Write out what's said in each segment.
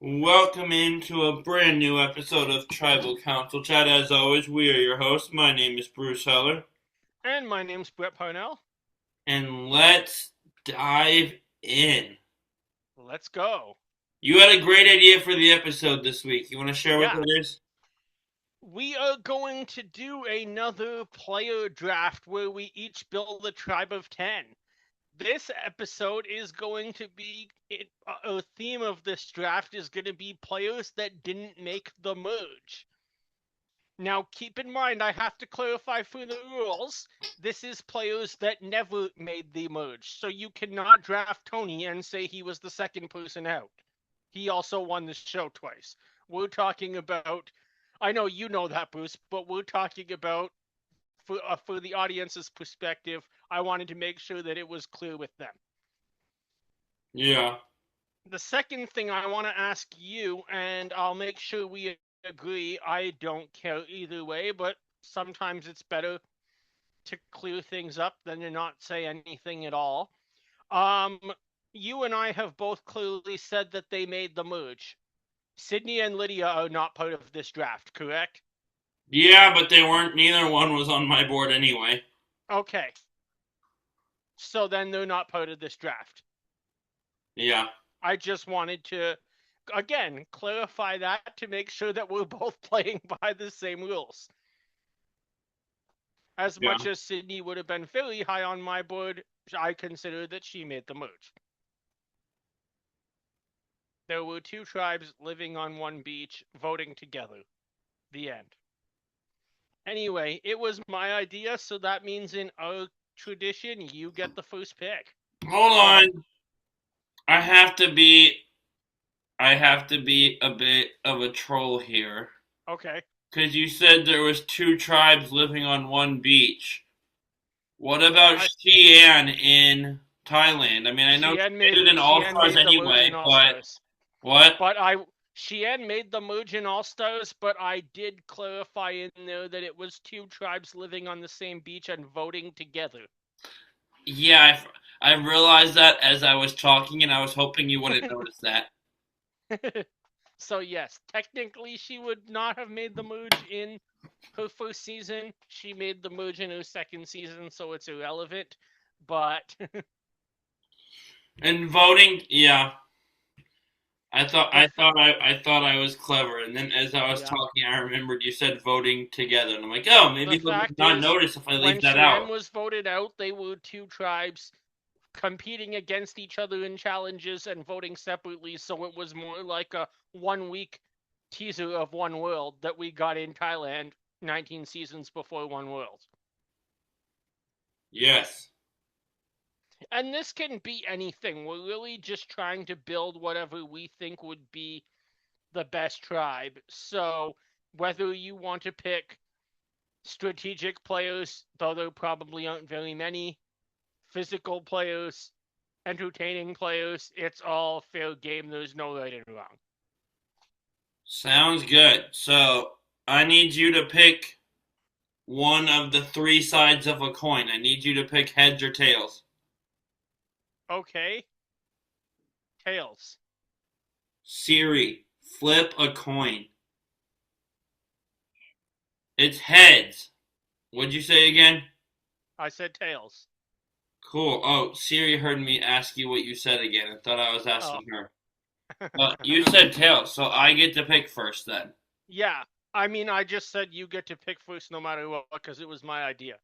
Welcome into a brand new episode of Tribal Council Chat. As always, we are your hosts. My name is Bruce Heller, And my name's Brett Parnell. and let's dive in. Let's go. You had a great idea for the episode this week. You want to share what Yeah, that is? we are going to do another player draft where we each build a tribe of 10. This episode is going to be a theme of this draft is going to be players that didn't make the merge. Now, keep in mind, I have to clarify for the rules. This is players that never made the merge. So you cannot draft Tony and say he was the second person out. He also won the show twice. We're talking about, I know you know that, Bruce, but we're talking about, for the audience's perspective, I wanted to make sure that it was clear with them. Yeah. The second thing I want to ask you, and I'll make sure we agree, I don't care either way, but sometimes it's better to clear things up than to not say anything at all. Um, you and I have both clearly said that they made the merge. Sydney and Lydia are not part of this draft, correct? Yeah, but they weren't. Neither one was on my board anyway. Okay. So then they're not part of this draft. Yeah. I just wanted to, again, clarify that to make sure that we're both playing by the same rules. As Yeah. much as Sydney would have been very high on my board, I consider that she made the merge. There were two tribes living on one beach, voting together. The end. Anyway, it was my idea, so that means in our tradition, you get the first pick. Hold Um, on. I have to be. I have to be a bit of a troll here. okay. Because you said there was two tribes living on one beach. What about I Xi'an in Thailand? I mean, I know she made it in All Xi'an Stars made the merge anyway, in All but Stars, what? but Xi'an made the merge in All Stars, but I did clarify in there that it was two tribes living on the same beach and voting together. Yeah, I realized that as I was talking, and I was hoping you wouldn't notice that. So yes, technically she would not have made the merge in her first season. She made the merge in her second season, so it's irrelevant. But And voting, yeah, the fa- I thought I was clever, and then as I was yeah, talking, I remembered you said voting together, and I'm like, oh, the maybe he'll fact not is, notice if I when leave that Xi'an out. was voted out, they were two tribes competing against each other in challenges and voting separately. So it was more like a 1 week teaser of One World that we got in Thailand 19 seasons before One World. Yes. And this can be anything. We're really just trying to build whatever we think would be the best tribe. So whether you want to pick strategic players, though there probably aren't very many, physical players, entertaining players, it's all fair game. There's no right and wrong. Sounds good. So I need you to pick one of the three sides of a coin. I need you to pick heads or tails. Okay, tails. Siri, flip a coin. It's heads. What'd you say again? I said tails. Cool. Oh, Siri heard me ask you what you said again. I thought I was Oh. asking her. You said tails, so I get to pick first then. Yeah, I mean, I just said you get to pick first no matter what because it was my idea.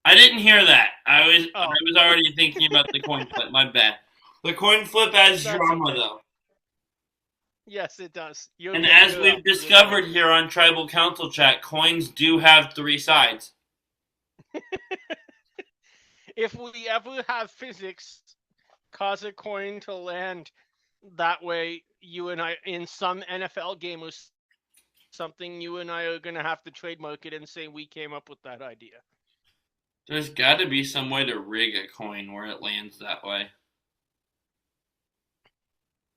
I didn't hear that. I Oh, was already thinking about the coin flip. My bad. The coin flip adds that's drama okay. though. Yes, it does. And as You're we've up. You're good. discovered here on Tribal Council Chat, coins do have three sides. If we ever have physics cause a coin to land that way, you and I, in some NFL game or something, you and I are going to have to trademark it and say we came up with that idea. There's got to be some way to rig a coin where it lands that way.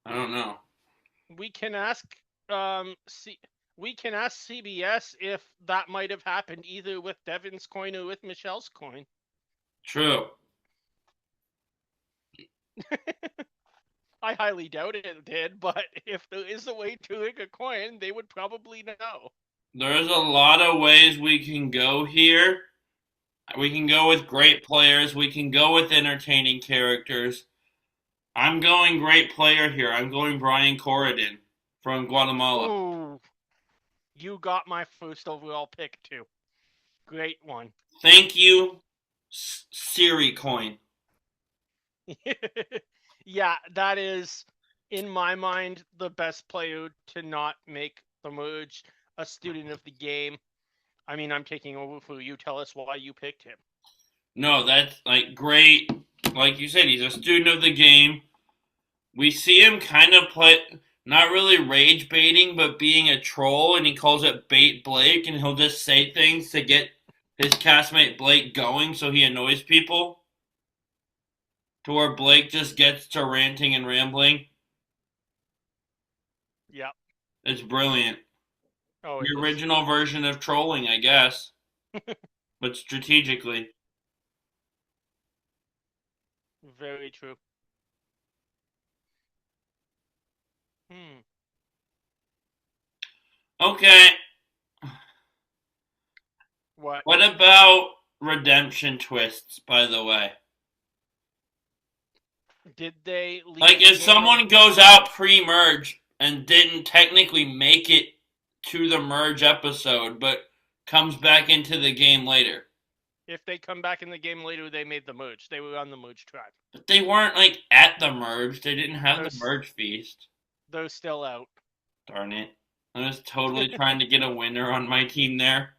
I don't know. We can ask, we can ask CBS if that might have happened either with Devin's coin or with Michelle's coin. True. I highly doubt it did, but if there is a way to rig a coin, they would probably know. There's a lot of ways we can go here. We can go with great players. We can go with entertaining characters. I'm going great player here. I'm going Brian Corridan from Guatemala. Ooh, you got my first overall pick too. Great one. Thank you, Siri Coin. Yeah, that is, in my mind, the best player to not make the merge, a student of the game. I mean, I'm taking over for you. Tell us why you picked him. No, that's like great. Like you said, he's a student of the game. We see him kind of play, not really rage baiting, but being a troll, and he calls it bait Blake, and he'll just say things to get his castmate Blake going so he annoys people. To where Blake just gets to ranting and rambling. Yep. It's brilliant. Oh, The original version of trolling, I guess. But strategically. Very true. Okay. What? What about redemption twists, by the way? Did they leave Like, if the someone game? goes out pre-merge and didn't technically make it to the merge episode, but comes back into the game later. If they come back in the game later, they made the merge. They were on the merge tribe. But they weren't, like, at the merge. They didn't have the merge feast. They're still out. Darn it. I was totally trying to get a winner on my team there.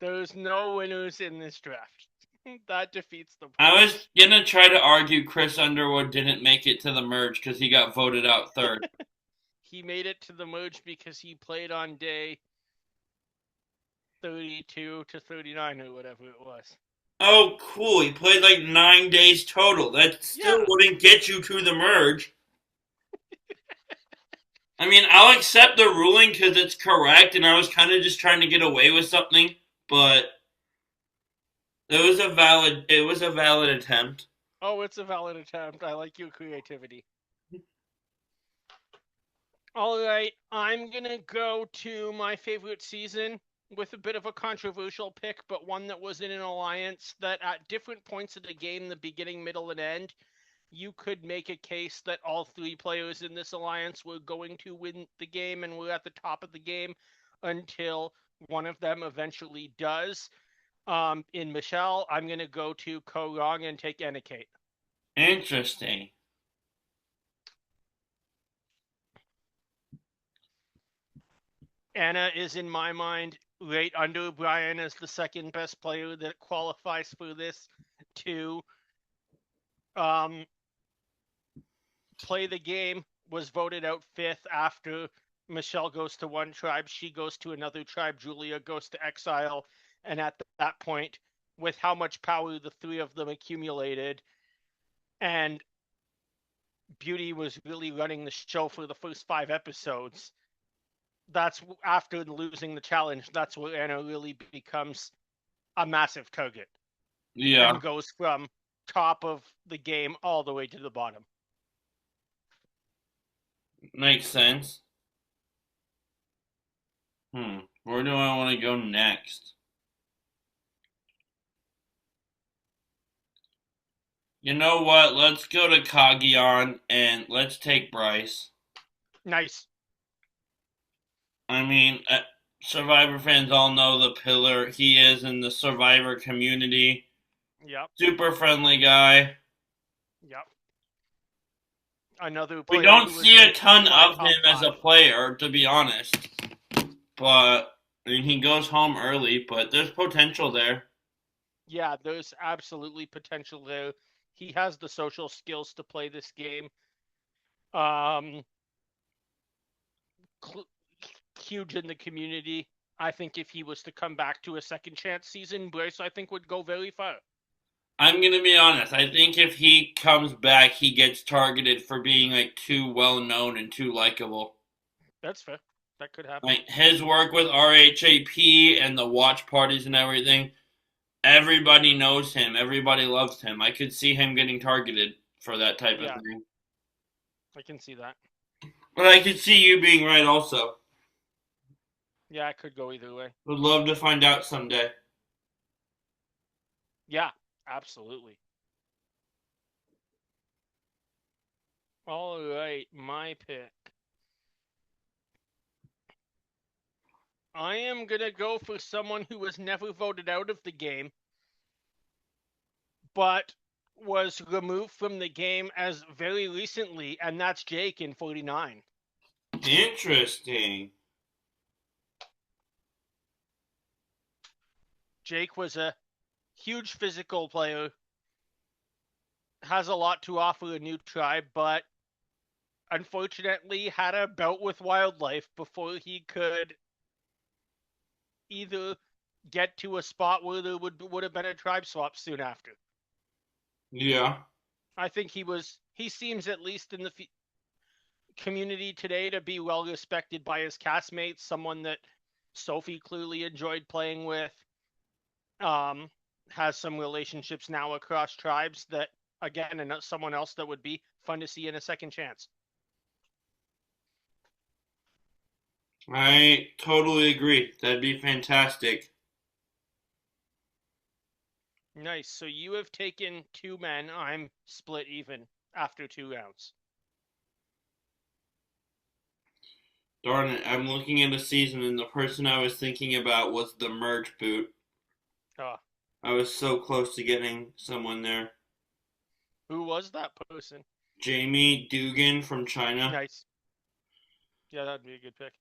There's no winners in this draft. That defeats the point. I was gonna try to argue Chris Underwood didn't make it to the merge because he got voted out third. He made it to the merge because he played on day 32 to 39 or whatever it was. Oh, cool. He played like 9 days total. That still wouldn't get you to the merge. I mean, I'll accept the ruling because it's correct, and I was kind of just trying to get away with something, but it was a valid attempt. Oh, it's a valid attempt. I like your creativity. All right, I'm going to go to my favorite season with a bit of a controversial pick, but one that was in an alliance that at different points of the game, the beginning, middle, and end, you could make a case that all three players in this alliance were going to win the game and were at the top of the game until one of them eventually does. In Michelle, I'm going to go to Corridan and take Khait. Interesting. Anna is, in my mind, right under Brian as the second best player that qualifies for this to play the game, was voted out fifth after Michelle goes to one tribe, she goes to another tribe, Julia goes to exile, and at that point, with how much power the three of them accumulated, and Beauty was really running the show for the first 5 episodes, that's after losing the challenge, that's where Anna really becomes a massive target. Yeah. And goes from top of the game all the way to the bottom. Makes sense. Where do I want to go next? You know what? Let's go to Kagion and let's take Brice. Nice. I mean, Survivor fans all know the pillar he is in the Survivor community. Yep. Super friendly guy. Yep. Another player. We don't see a ton of him as a player, to be honest. But I mean, he goes home early, but there's potential there. Yeah, there's absolutely potential there. He has the social skills to play this game. Huge in the community. I think if he was to come back to a second chance season, Brice, I think, would go very far. I'm going to be honest. I think if he comes back, he gets targeted for being like too well known and too likable. That's fair. That could happen. Like his work with RHAP and the watch parties and everything, everybody knows him. Everybody loves him. I could see him getting targeted for that type of thing. I can see that. But I could see you being right also. Yeah, it could go either way. Would love to find out someday. Yeah, absolutely. All right, my pick. I am going to go for someone who was never voted out of the game, but was removed from the game as very recently, and that's Jake in 49. Interesting. Jake was a huge physical player, has a lot to offer a new tribe, but unfortunately had a bout with wildlife before he could either get to a spot where there would have been a tribe swap soon after. Yeah. I think he seems, at least in the community today, to be well respected by his castmates, someone that Sophie clearly enjoyed playing with, has some relationships now across tribes that, again, and someone else that would be fun to see in a second chance. I totally agree. That'd be fantastic. Nice. So you have taken 2 men. I'm split even after 2 rounds. Darn it, I'm looking at a season and the person I was thinking about was the merge boot. Oh, I was so close to getting someone there. who was that person? Jamie Dugan from China. Nice. Yeah, that'd be a good pick.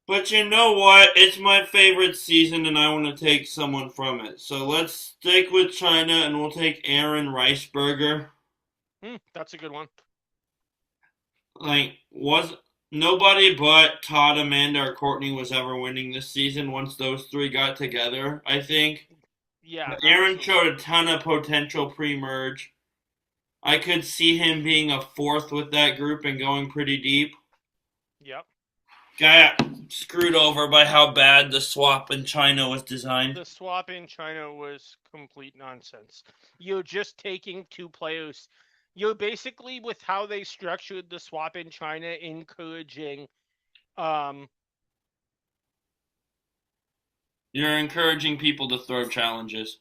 But you know what? It's my favorite season and I want to take someone from it. So let's stick with China and we'll take Aaron Riceberger. That's a good one. Like, was nobody but Todd, Amanda, or Courtney was ever winning this season once those three got together, I think. Yeah. But Aaron absolutely. showed a ton of potential pre-merge. I could see him being a fourth with that group and going pretty deep. Yep. Got screwed over by how bad the swap in China was designed. The swap in China was complete nonsense. You're just taking 2 players. You're basically, with how they structured the swap in China, encouraging You're encouraging people to throw challenges.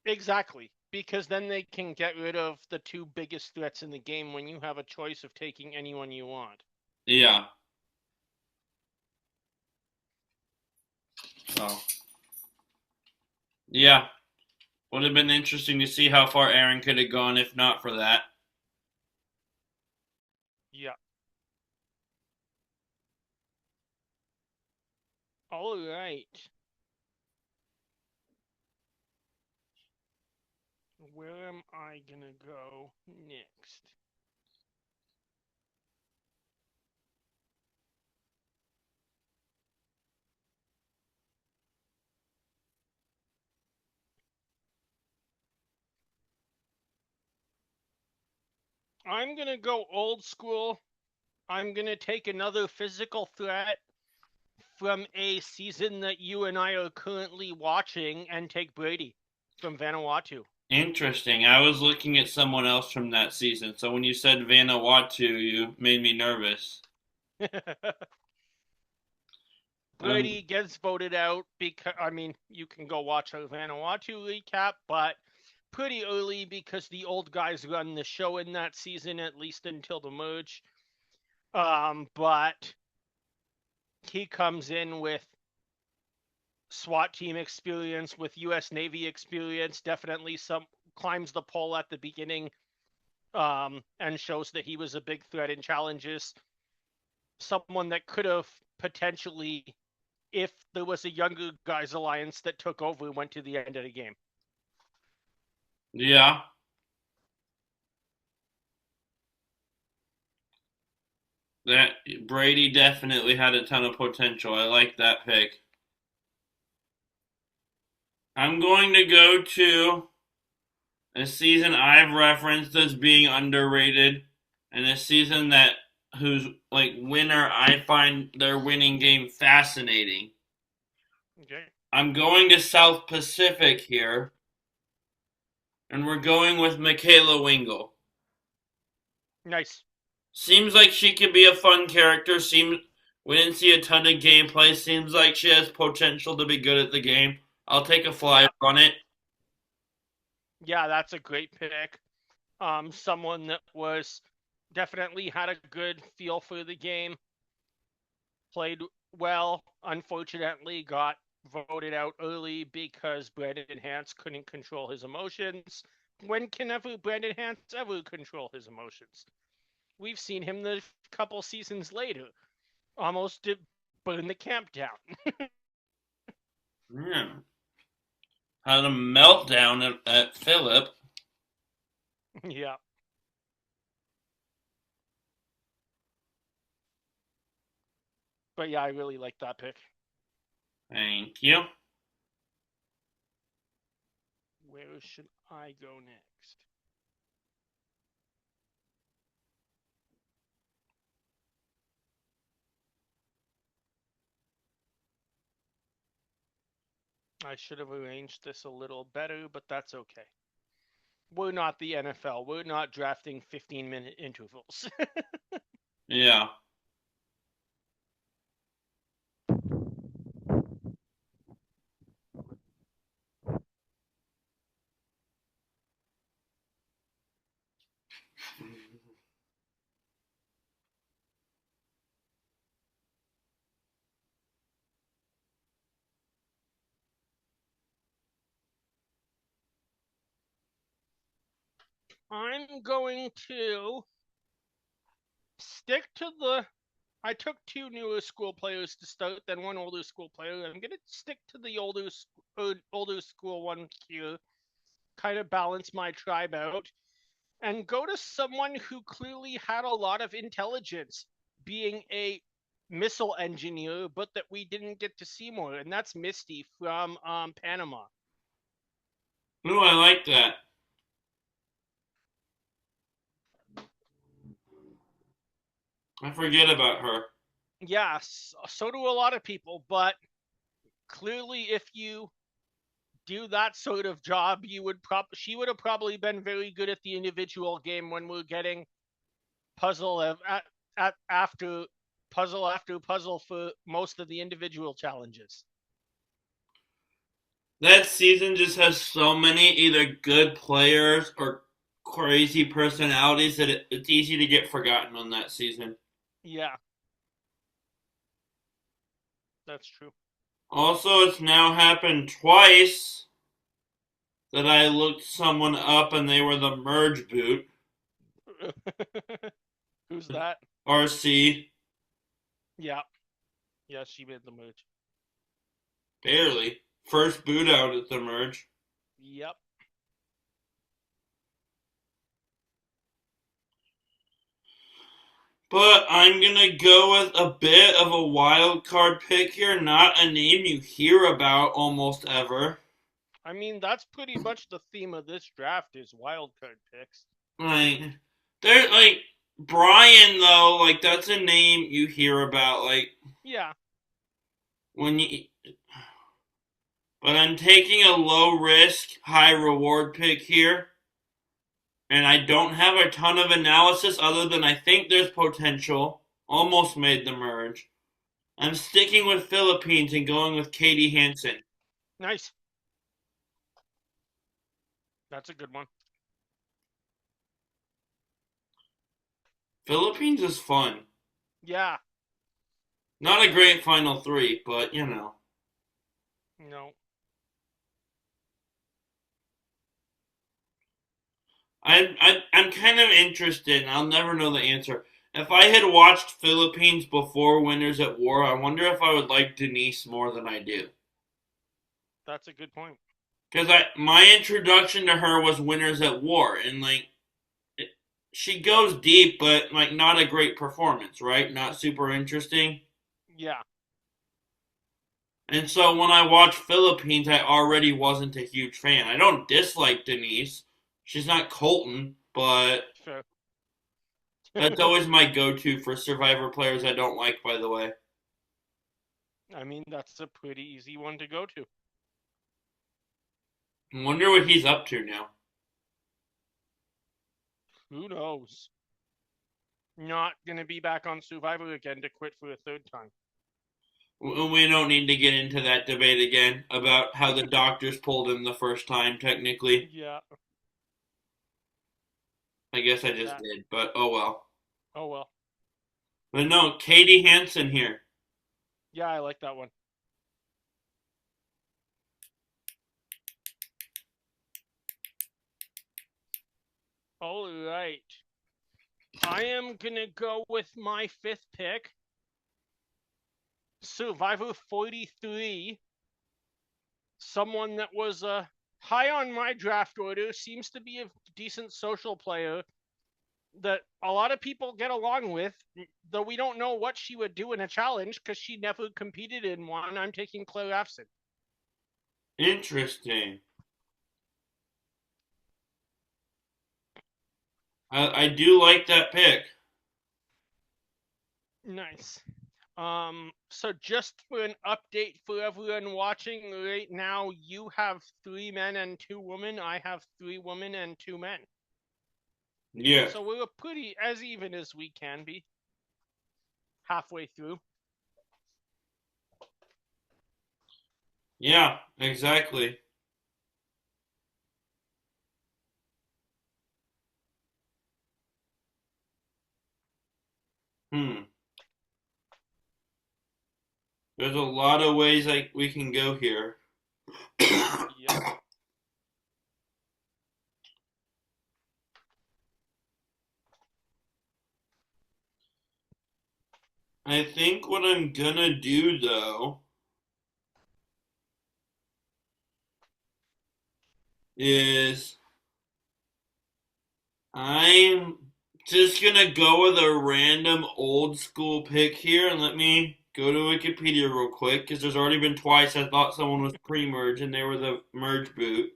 exactly, because then they can get rid of the 2 biggest threats in the game when you have a choice of taking anyone you want. Yeah. So. Yeah. Would have been interesting to see how far Aaron could have gone if not for that. Yeah. All right. Where am I gonna go next? I'm gonna go old school. I'm gonna take another physical threat from a season that you and I are currently watching and take Brady from Vanuatu. Interesting. I was looking at someone else from that season, so when you said Vanuatu, you made me nervous. Brady gets voted out because, I mean, you can go watch a Vanuatu recap, but pretty early because the old guys run the show in that season, at least until the merge. But he comes in with SWAT team experience, with U.S. Navy experience, definitely climbs the pole at the beginning, and shows that he was a big threat in challenges. Someone that could have potentially, if there was a younger guys alliance that took over, went to the end of the game. Yeah. That Brady definitely had a ton of potential. I like that pick. I'm going to go to a season I've referenced as being underrated, and a season that whose like winner I find their winning game fascinating. Okay. I'm going to South Pacific here, and we're going with Michaela Wingle. Nice. Seems like she could be a fun character. We didn't see a ton of gameplay. Seems like she has potential to be good at the game. I'll take a flyer Yeah, on it. yeah, that's a great pick. Someone that was definitely had a good feel for the game, played well. Unfortunately, got voted out early because Brandon Hance couldn't control his emotions. When can Brandon Hance ever control his emotions? We've seen him the couple seasons later, almost to burn the camp down. Yeah. Had a meltdown at Philip. Yeah, but yeah, I really like that pick. Thank you. Where should I go next? I should have arranged this a little better, but that's okay. We're not the NFL. We're not drafting 15-minute intervals. Yeah. I'm going to stick to the. I took two newer school players to start, then one older school player. I'm going to stick to the older school one here, kind of balance my tribe out, and go to someone who clearly had a lot of intelligence, being a missile engineer, but that we didn't get to see more, and that's Misty from Panama. Ooh, I like that. I forget about her. Yes, so do a lot of people, but clearly, if you do that sort of job, she would have probably been very good at the individual game when we're getting puzzle after puzzle for most of the individual challenges. That season just has so many either good players or crazy personalities that it's easy to get forgotten on that season. Yeah, that's true. Also, it's now happened twice that I looked someone up and they were the merge boot. Who's that? RC. Yeah, yeah, she made the merge. Barely. First boot out at the merge. Yep. But I'm gonna go with a bit of a wild card pick here, not a name you hear about almost ever. I mean, that's pretty much the theme of this draft is wildcard picks. Like, there's like Brian though, like that's a name you hear about, like Yeah. when you. But I'm taking a low risk, high reward pick here, and I don't have a ton of analysis other than I think there's potential. Almost made the merge. I'm sticking with Philippines and going with Katie Hansen. Nice. That's a good one. Philippines is fun. Yeah. Not a great final three, but you know. No. I'm kind of interested, and I'll never know the answer. If I had watched Philippines before Winners at War, I wonder if I would like Denise more than I do. That's a good point. Because my introduction to her was Winners at War, and like she goes deep, but like not a great performance, right? Not super interesting. Yeah. And so when I watched Philippines, I already wasn't a huge fan. I don't dislike Denise. She's not Colton, but Sure. that's always my go-to for Survivor players I don't like, by the way. I mean, that's a pretty easy one to go to. I wonder what he's up to now. Who knows? Not going to be back on Survivor again to quit for a third time. We don't need to get into that debate again about how the doctors pulled him the first time, technically. Yeah. I guess I just did, but oh well. Oh, well. But no, Katie Hansen here. Yeah, I like that one. All right. I am going to go with my fifth pick. Survivor 43. Someone that was high on my draft order, seems to be a decent social player that a lot of people get along with, though we don't know what she would do in a challenge because she never competed in one. I'm taking Claire Rafson. Interesting. I do like that pick. Nice. So just for an update for everyone watching right now, you have 3 men and 2 women. I have 3 women and 2 men. Yeah. So we're pretty as even as we can be. Halfway through. Yeah, exactly. There's a lot of ways like we can go here. Yep. I think what I'm gonna do though is I'm just gonna go with a random old school pick here, and let me go to Wikipedia real quick because there's already been twice I thought someone was pre-merge and they were the merge boot.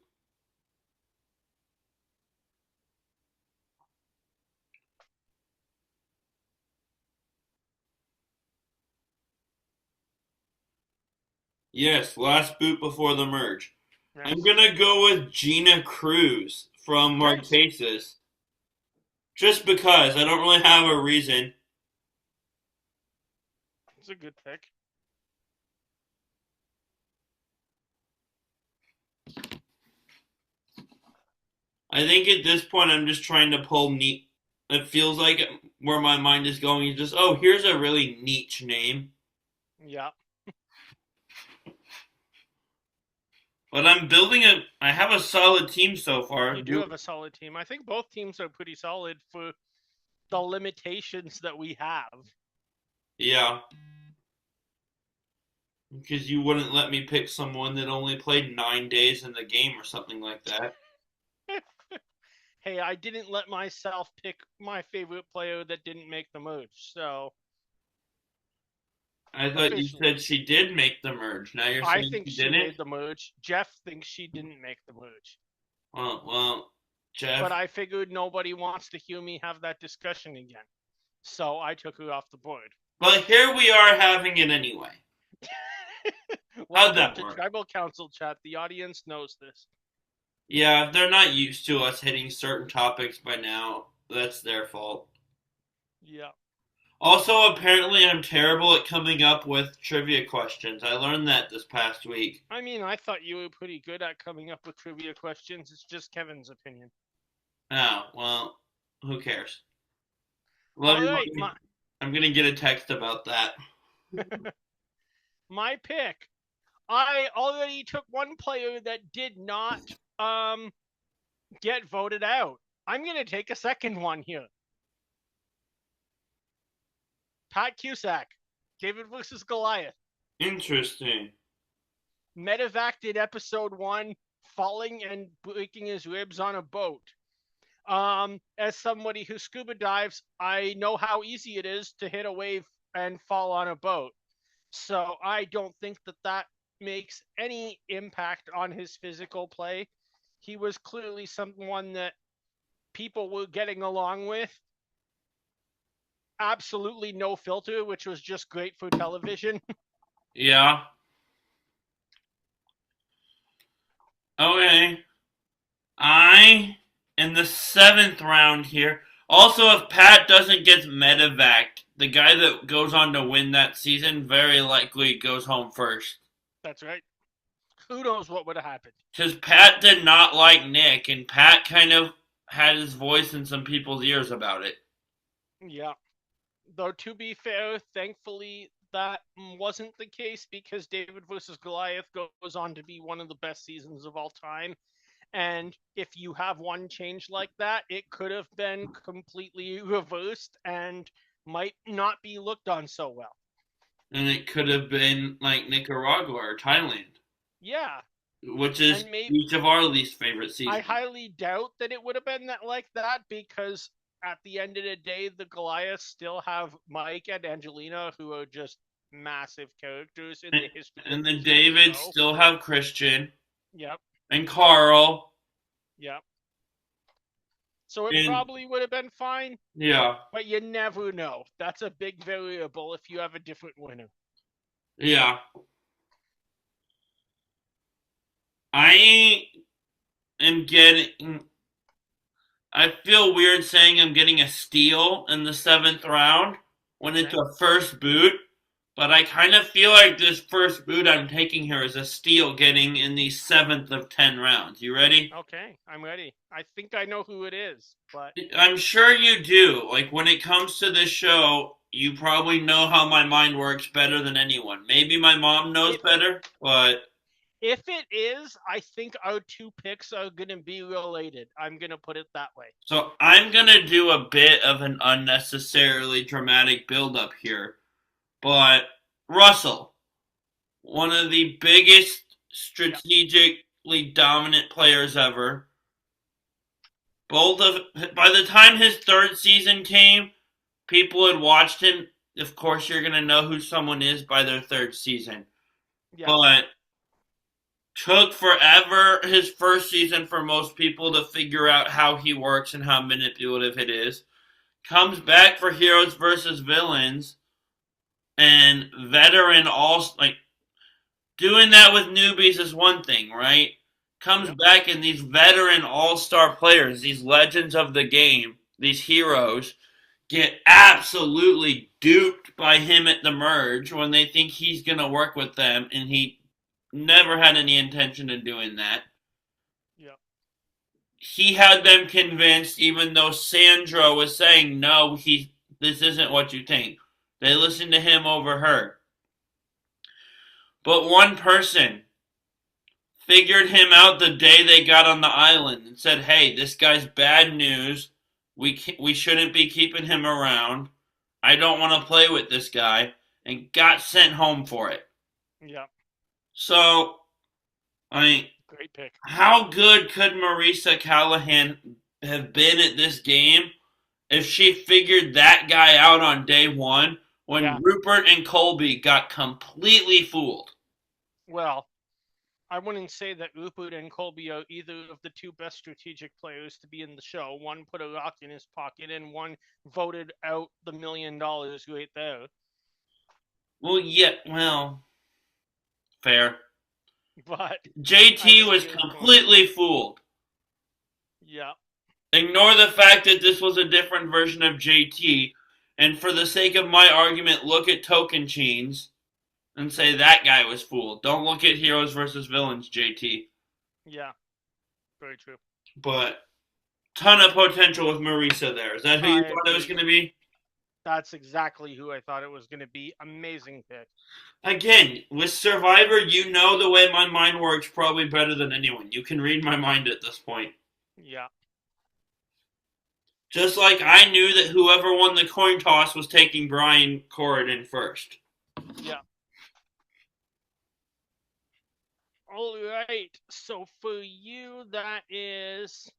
Yes, last boot before the merge. Nice. I'm gonna go with Gina Cruz from Marquesas. Just because I don't really have a reason. It's a good pick. I think at this point I'm just trying to pull neat. It feels like where my mind is going is just, oh, here's a really niche name. Yeah. But I'm building I have a solid team so far. You do have a solid team. I think both teams are pretty solid for the limitations that we have. Yeah. Because you wouldn't let me pick someone that only played 9 days in the game or something like that. Hey, I didn't let myself pick my favorite player that didn't make the merge, so. I thought you said she did make the merge. Now you're saying I think she she didn't? made the merge. Jeff thinks she didn't make the merge. Well, Jeff. But I figured nobody wants to hear me have that discussion again. So I took her off the board. But here we are having it anyway. How'd that work? Tribal Council chat. The audience knows this. Yeah, if they're not used to us hitting certain topics by now, that's their fault. Yeah. Also, apparently I'm terrible at coming up with trivia questions. I learned that this past week. I mean, I thought you were pretty good at coming up with trivia questions. It's just Kevin's opinion. Oh, well, who cares? Love you. Right, I'm going to get a text about that. My pick. I already took one player that did not get voted out. I'm going to take a second one here. Pat Cusack, David versus Goliath. Interesting. Medevaced in episode 1, falling and breaking his ribs on a boat. As somebody who scuba dives, I know how easy it is to hit a wave and fall on a boat. So I don't think that makes any impact on his physical play. He was clearly someone that people were getting along with. Absolutely no filter, which was just great for television. Yeah. Okay. In the 7th round here, Also, if Pat doesn't get medevaced, the guy that goes on to win that season very likely goes home first. That's right. Who knows what would have happened? Because Pat did not like Nick, and Pat kind of had his voice in some people's ears about it. Yeah. Though, to be fair, thankfully, that wasn't the case because David versus Goliath goes on to be one of the best seasons of all time. And if you have one change like that, it could have been completely reversed and might not be looked on so well. And it could have been like Nicaragua or Thailand. Yeah. Which is each of our least favorite seasons. I highly doubt that it would have been like that because at the end of the day, the Goliaths still have Mike and Angelina, who are just massive characters in the history. And the Davids still have Christian. Yep. And Carl. Yep. So it probably would have been fine. Yeah. But you never know. That's a big variable if you have a different winner. Yeah. I feel weird saying I'm getting a steal in the 7th round when it's a first boot, but I kind of feel like this first boot I'm taking here is a steal getting in the 7th of 10 rounds. You ready? Okay, I'm ready. I think I know who it is, but I'm sure you do. Like, when it comes to this show, you probably know how my mind works better than anyone. Maybe my mom knows better, but if it is, I think our two picks are going to be related. I'm going to put it that way. So I'm going to do a bit of an unnecessarily dramatic build-up here. But Russell, one of the biggest strategically dominant players ever. By the time his 3rd season came, people had watched him. Of course, you're going to know who someone is by their 3rd season. Yeah. But took forever his 1st season for most people to figure out how he works and how manipulative it is. Comes back for Heroes versus Villains, and veteran doing that with newbies is one thing, right? Comes back and these veteran all-star players, these legends of the game, these heroes, get absolutely duped by him at the merge when they think he's going to work with them, and he never had any intention of doing that. Yeah. He had them convinced, even though Sandra was saying, no, this isn't what you think. They listened to him over her. But one person figured him out the day they got on the island and said, hey, this guy's bad news. We shouldn't be keeping him around. I don't want to play with this guy. And got sent home for it. Yeah. So, great pick. How good could Marisa Callahan have been at this game if she figured that guy out on day 1 when Rupert and Colby got completely fooled? Well, I wouldn't say that Rupert and Colby are either of the two best strategic players to be in the show. One put a rock in his pocket and one voted out the $1 million right there. Well, fair. But JT was completely fooled. Yeah. Ignore the fact that this was a different version of JT, and for the sake of my argument, look at Token Chains and say that guy was fooled. Don't look at Heroes versus Villains, JT. Yeah. Very true. But ton of potential with Marisa there. Is that who you thought it was going to be? That's exactly who I thought it was going to be. Amazing pick. Again, with Survivor, you know the way my mind works probably better than anyone. You can read my mind at this point. Yeah. Just like I knew that whoever won the coin toss was taking Brian Corridan first. Yeah. All right. So for you, that is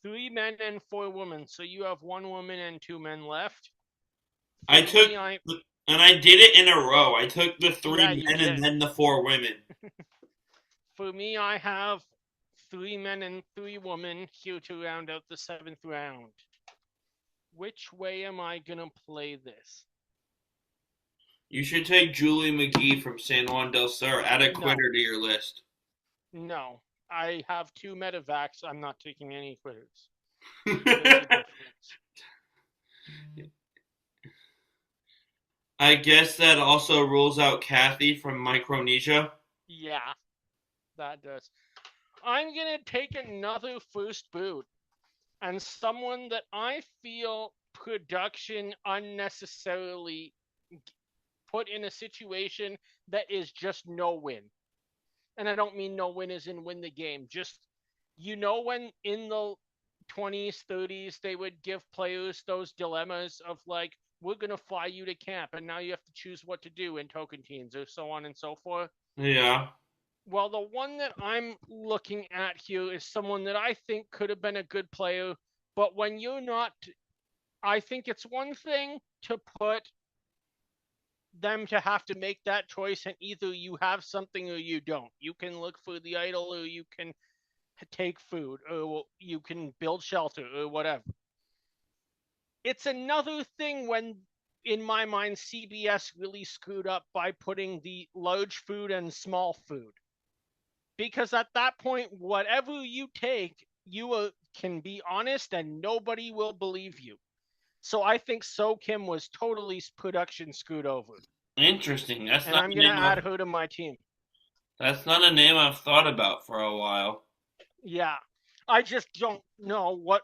3 men and 4 women. So you have 1 woman and 2 men left. And I did it in a row. I took the 3 men and then the 4 women. For me, I have 3 men and 3 women here to round out the 7th round. Which way am I going to play this? You should take Julie McGee from San Juan del Sur. Add a quitter to your list. No. I have 2 medevacs. I'm not taking any quitters. There's a difference. I guess that also rules out Kathy from Micronesia. Yeah, that does. I'm gonna take another first boot and someone that I feel production unnecessarily put in a situation that is just no win. And I don't mean no win as in win the game. Just, when in the 20s, 30s, they would give players those dilemmas of like, we're going to fly you to camp and now you have to choose what to do in token teams or so on and so forth. Yeah. Well, the one that I'm looking at here is someone that I think could have been a good player, but when you're not, I think it's one thing to put them to have to make that choice, and either you have something or you don't. You can look for the idol, or you can take food, or you can build shelter, or whatever. It's another thing when, in my mind, CBS really screwed up by putting the large food and small food. Because at that point, whatever you take, can be honest and nobody will believe you. So I think So Kim was totally production screwed over. Interesting. And I'm going to add her to my team. That's not a name I've thought about for a while. Yeah. I just don't know what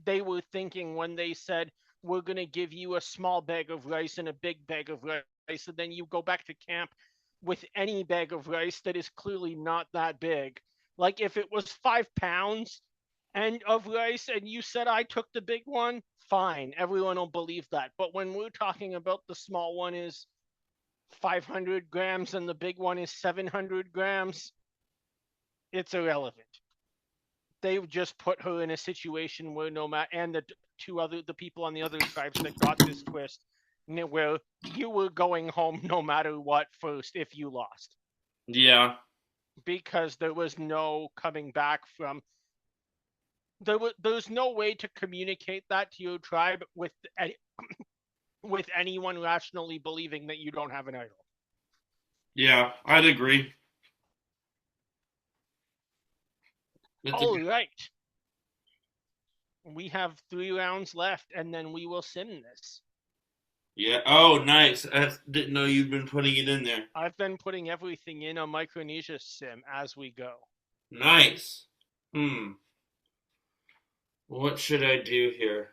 they were thinking when they said, we're going to give you a small bag of rice and a big bag of rice. And then you go back to camp with any bag of rice that is clearly not that big. Like if it was 5 pounds and of rice and you said I took the big one, fine. Everyone will believe that. But when we're talking about the small one is 500 grams and the big one is 700 grams, it's irrelevant. They just put her in a situation where no matter, and the people on the other tribes that got this twist, where you were going home no matter what first if you lost. Yeah. Because there was no coming back from. There's no way to communicate that to your tribe with anyone rationally believing that you don't have an idol. Yeah, I'd agree. That's a All good. right. We have 3 rounds left, and then we will sim this. Yeah. Oh, nice. I didn't know you'd been putting it in there. I've been putting everything in a Micronesia sim as we go. Nice. What should I do here?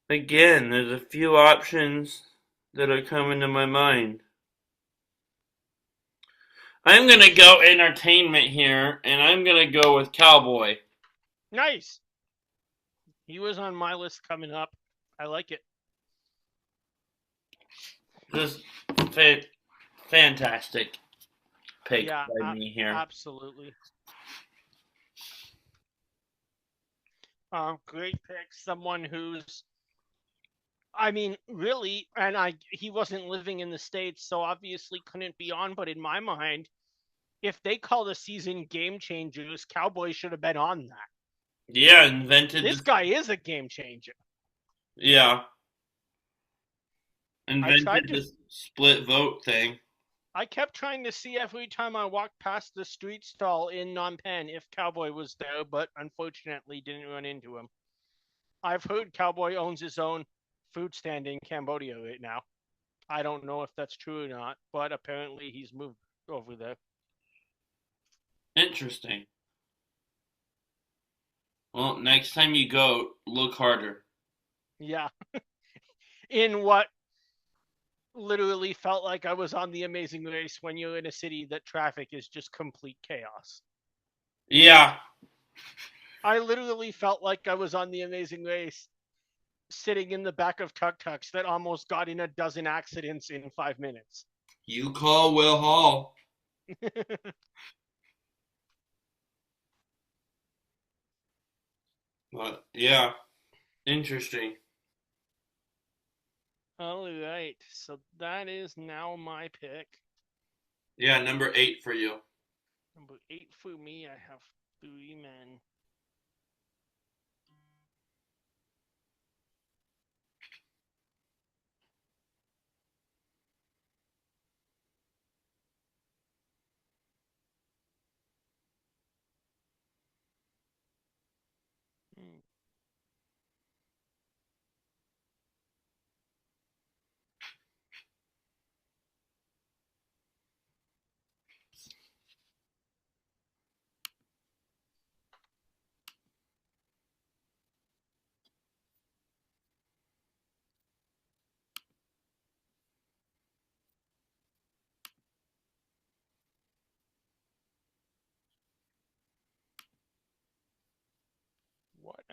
Again, there's a few options that are coming to my mind. I'm gonna go entertainment here, and I'm gonna go with Cowboy. Nice. He was on my list coming up. I like it. Just fa- fantastic pick Yeah, by me here. absolutely. Great pick. Someone who's, I mean, really, and he wasn't living in the States, so obviously couldn't be on. But in my mind, if they call the season Game Changers, Cowboys should have been on that. Yeah, invented This guy is a game changer. Yeah, I tried invented to. this split vote thing. I kept trying to see every time I walked past the street stall in Phnom Penh if Cowboy was there, but unfortunately didn't run into him. I've heard Cowboy owns his own food stand in Cambodia right now. I don't know if that's true or not, but apparently he's moved over there. Interesting. Well, next time you go, look harder. Yeah. In what literally felt like I was on The Amazing Race when you're in a city that traffic is just complete chaos. Yeah. I literally felt like I was on The Amazing Race sitting in the back of tuk-tuks that almost got in a dozen accidents in 5 minutes. You call Will Hall. But yeah, interesting. All right, so that is now my pick. Yeah, number 8 for you. Number 8 for me, I have 3 men.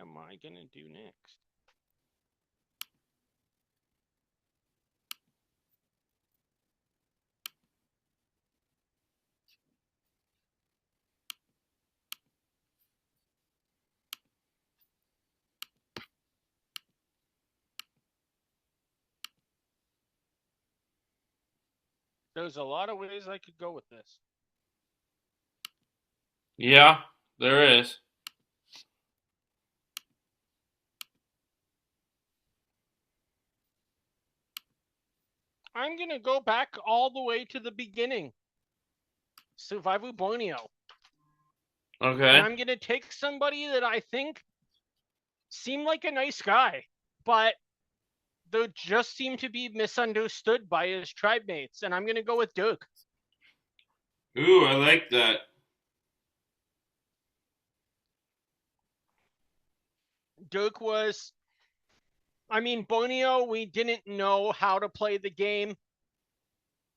am I going to do next? There's a lot of ways I could go with this. Yeah, there is. I'm going to go back all the way to the beginning. Survivor Borneo. Okay. And I'm going to take somebody that I think seemed like a nice guy, but they just seem to be misunderstood by his tribe mates. And I'm going to go with Dirk. Ooh, I like that. Dirk was, Borneo, we didn't know how to play the game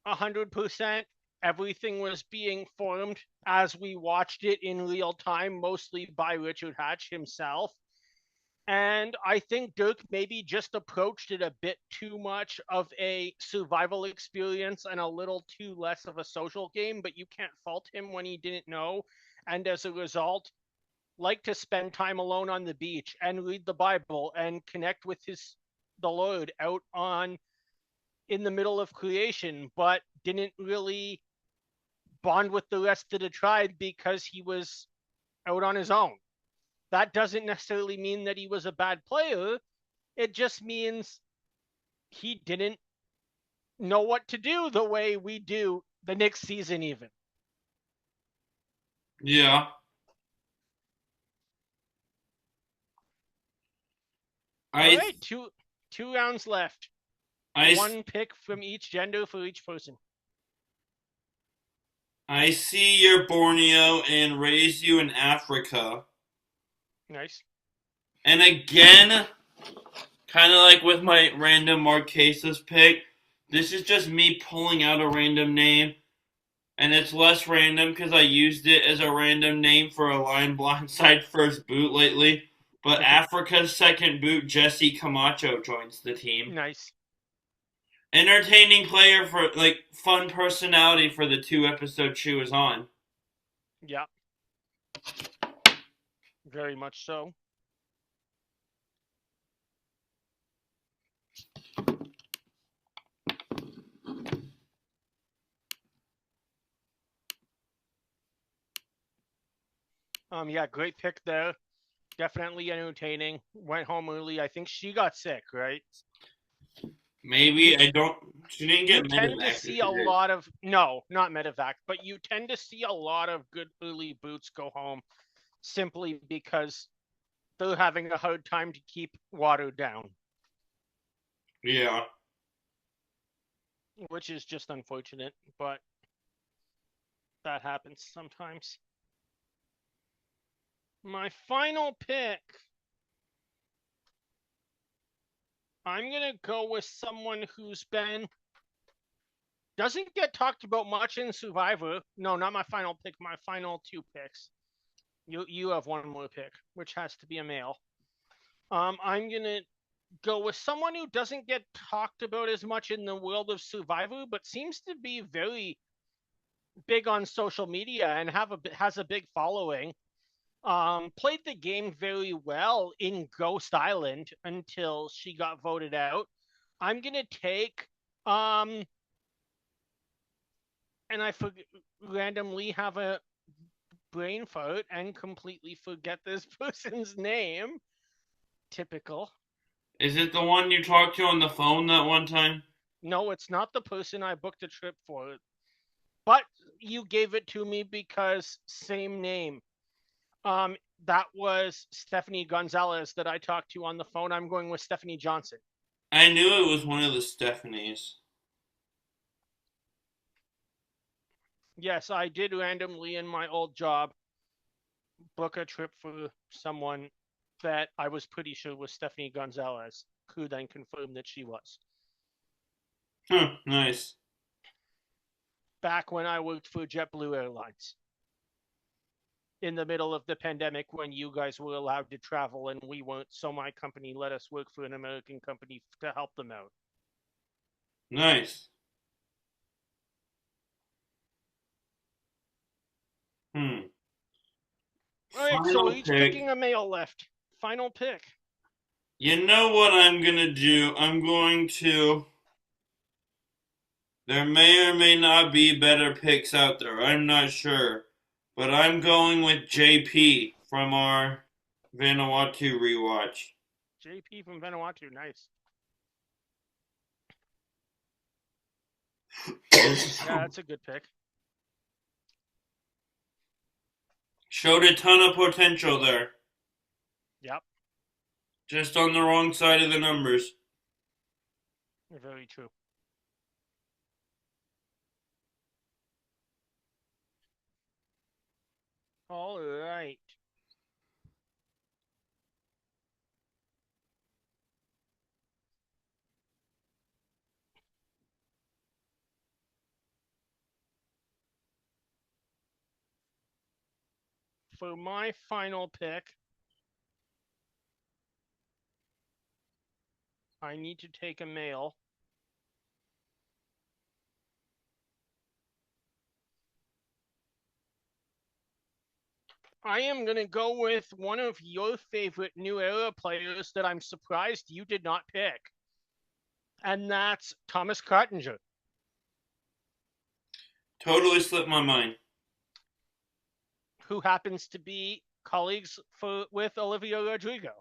100%. Everything was being formed as we watched it in real time, mostly by Richard Hatch himself. And I think Dirk maybe just approached it a bit too much of a survival experience and a little too less of a social game, but you can't fault him when he didn't know. And as a result, like to spend time alone on the beach and read the Bible and connect with the Lord out on in the middle of creation, but didn't really bond with the rest of the tribe because he was out on his own. That doesn't necessarily mean that he was a bad player. It just means he didn't know what to do the way we do the next season, even. Yeah. All right, two rounds left. One pick from each gender for each person. I see your Borneo and raised you in Africa. Nice. And again, kind of like with my random Marquesas pick, this is just me pulling out a random name. And it's less random because I used it as a random name for a line blindside first boot lately. But Africa's second boot, Jesse Camacho, joins the team. Nice. Entertaining player for, fun personality for the 2 episodes she was on. Yeah. Very much so. Yeah, great pick there. Definitely entertaining. Went home early. I think she got sick, right? Maybe I don't. She didn't get you tend to medevac. see a lot of no, not medevac, but you tend to see a lot of good early boots go home simply because they're having a hard time to keep water down. Yeah. Which is just unfortunate, but that happens sometimes. My final pick. I'm going to go with someone who's doesn't get talked about much in Survivor. No, not my final pick, my final 2 picks. You have one more pick, which has to be a male. I'm going to go with someone who doesn't get talked about as much in the world of Survivor, but seems to be very big on social media and has a big following. Played the game very well in Ghost Island until she got voted out. I'm gonna take and I randomly have a brain fart and completely forget this person's name. Typical. Is it the one you talked to on the phone that one time? No, it's not the person I booked a trip for. But you gave it to me because same name. That was Stephanie Gonzalez that I talked to on the phone. I'm going with Stephanie Johnson. I knew it was one of the Stephanies. Yes, I did randomly in my old job book a trip for someone that I was pretty sure was Stephanie Gonzalez, who then confirmed that she was. Huh, nice. Back when I worked for JetBlue Airlines. in the middle of the pandemic when you guys were allowed to travel and we weren't, so my company let us work for an American company to help them out. Nice. All right, so we're Final each pick. picking a male left. Final pick. You know what I'm gonna do? I'm going to. There may or may not be better picks out there. I'm not sure. But I'm going with JP from our Vanuatu rewatch. JP from Vanuatu, nice. Yeah, that's a good pick. Showed a ton of potential there. Yep. Just on the wrong side of the numbers. Very true. All right. For my final pick, I need to take a male. I am going to go with one of your favorite New Era players that I'm surprised you did not pick. And that's Thomas Krottinger. Totally slipped my mind. Who happens to be colleagues with Olivia Rodrigo.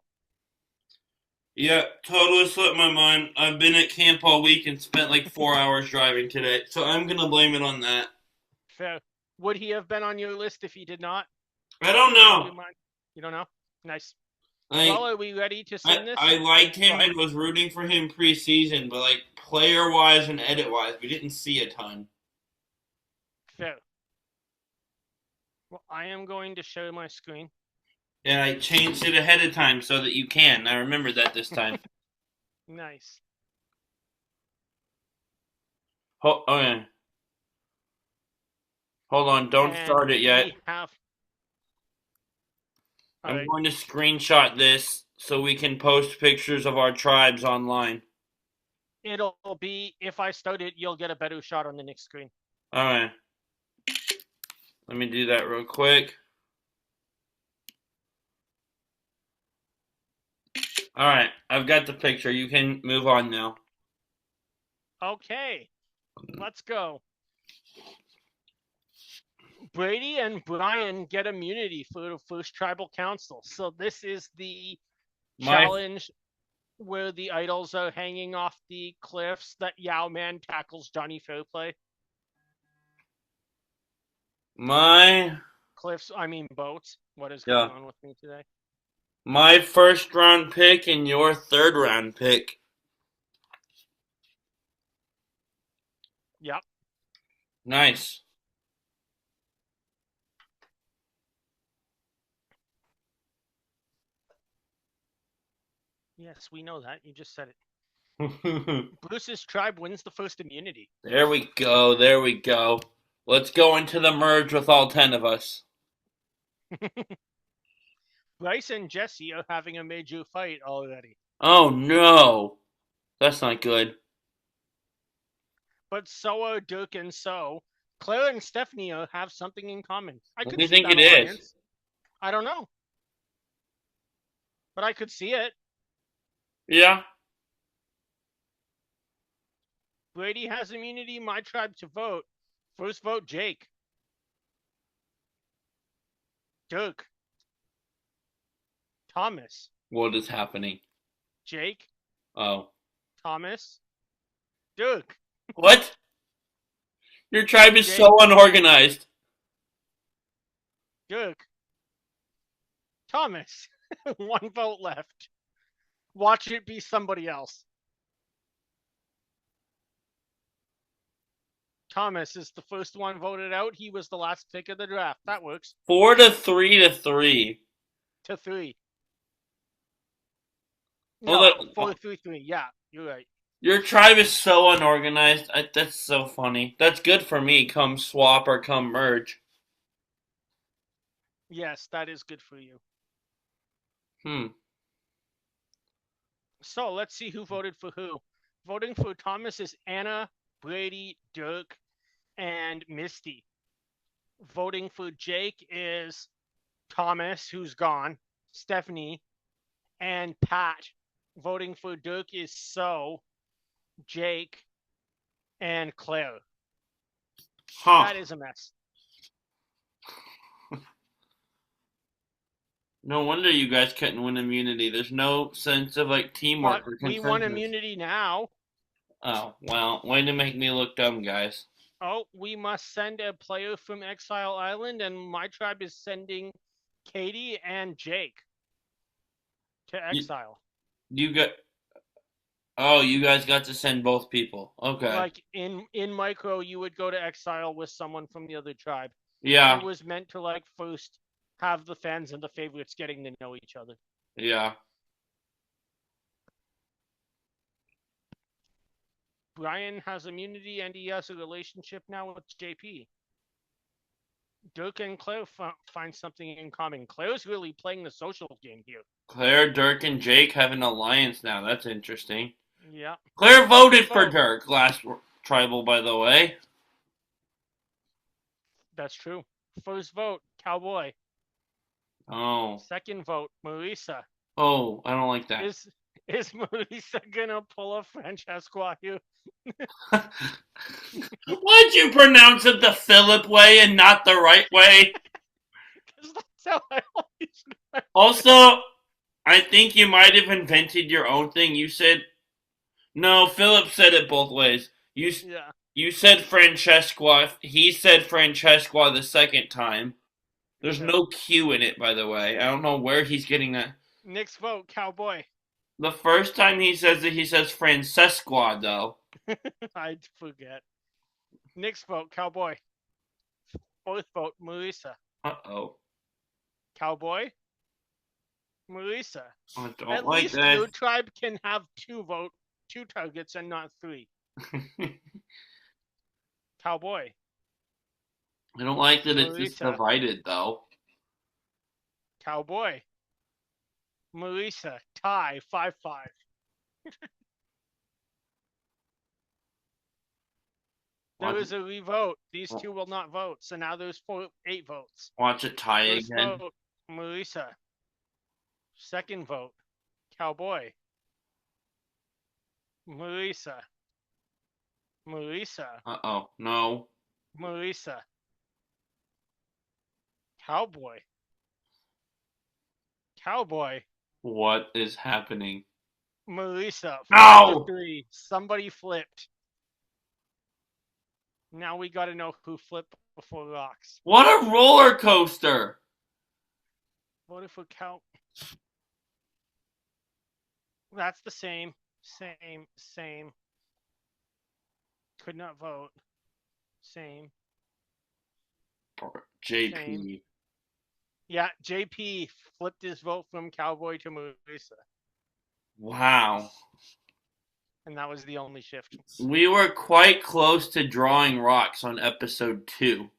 Yeah, totally slipped my mind. I've been at camp all week and spent like 4 hours driving today, so I'm gonna blame it on that. Fair. Would he have been on your list if he did not? I don't know. You don't know? Nice. Like, well, are we ready to send this? I liked him and was rooting for him preseason, but like player-wise and edit-wise, we didn't see a ton. Fair. Well, I am going to share my screen. Yeah, I changed it ahead of time so that you can. I remembered that this time. Nice. Okay. Hold on, don't start it yet. I'm going to screenshot this so we can post pictures of our tribes online. It'll be, if I start it, you'll get a better shot on the next screen. Alright. Let me do that real quick. Alright, I've got the picture. You can move on now. Okay, let's go. Brady and Brian get immunity for the first tribal council. So this is the challenge where the idols are hanging off the cliffs that Yao Man tackles Johnny Fairplay. Boats. What is going on with me today? My first round pick and your third round pick. Yep. Nice. Yes, we know that. You just said it. Bruce's tribe wins the first immunity. There we go. There we go. Let's go into the merge with all 10 of us. Brice and Jesse are having a major fight already. Oh no. That's not good. But so are Dirk and So. Claire and Stephanie have something in common. What do you think it is? I don't know. But I could see it. Yeah. Brady has immunity, my tribe to vote. First vote, Jake. Dirk. Thomas. What is happening? Jake. Oh. Thomas. Dirk. What? Your tribe is so unorganized. Dirk. Thomas. One vote left. Watch it be somebody else. Thomas is the first one voted out. He was the last pick of the draft. That works. 4-3 to 3. To 3. No, 4-3-3. Yeah, you're right. Your tribe is so unorganized. That's so funny. That's good for me come swap or come merge. Yes, that is good for you. Hmm. So let's see who voted for who. Voting for Thomas is Anna, Brady, Dirk, and Misty. Voting for Jake is Thomas, who's gone, Stephanie, and Pat. Voting for Dirk is Jake, and Claire. Huh. That is a mess. No wonder you guys couldn't win immunity. There's no sense of like But teamwork or we won consensus. immunity now. Oh, well, way to make me look dumb, guys. Oh, we must send a player from Exile Island, and my tribe is sending Katie and Jake to You, exile. you got. Oh, you guys got to send both people. Okay. Like in micro, you would go to exile with someone from the other tribe. It Yeah. was meant to like first have the fans and the favorites getting to know each other. Yeah. Brian has immunity and he has a relationship now with JP. Dirk and Claire find something in common. Claire's really playing the social game here. Claire, Dirk, and Jake have an alliance now. That's interesting. Yeah. Claire voted So, for Dirk last tribal, by the way. that's true. First vote, Cowboy. Oh. Second vote, Marisa. Oh, I don't like that. Is Marisa gonna pull a Francesco here? Why'd you pronounce it the Philip way and not the right way? Because that's how I always know. Also, I think you might have invented your own thing. You said no. Philip said it both ways. Yeah. You said Francesco. He said Francesco the second time. There's Okay. no Q in it, by the way. I don't know where he's getting that. Next vote, Cowboy. The first time he says it, he says Francesco, though. I'd forget. Next vote, Cowboy. Fourth vote, Marisa. Uh-oh. Cowboy, Marisa. I don't At like least that. your tribe can have two targets and not three. Cowboy, I don't like that it's just Marisa. divided, though. Cowboy, Marisa. Tie 5-5. There is a revote. These two will not vote, so now there's 8 votes. Watch it tie First again. vote, Marisa. Second vote, Cowboy. Marisa. Marisa. Uh-oh. No. Marisa. Cowboy. Cowboy. What is happening? Marisa. No! 4-3. Somebody flipped. Now we gotta know who flipped before rocks. What a roller coaster! What if we count? That's the same. Same. Could not vote. Same. JP. Same. Yeah, JP flipped his vote from Cowboy to Marisa. Wow. And that was the only shift. We were quite close to drawing rocks on episode 2.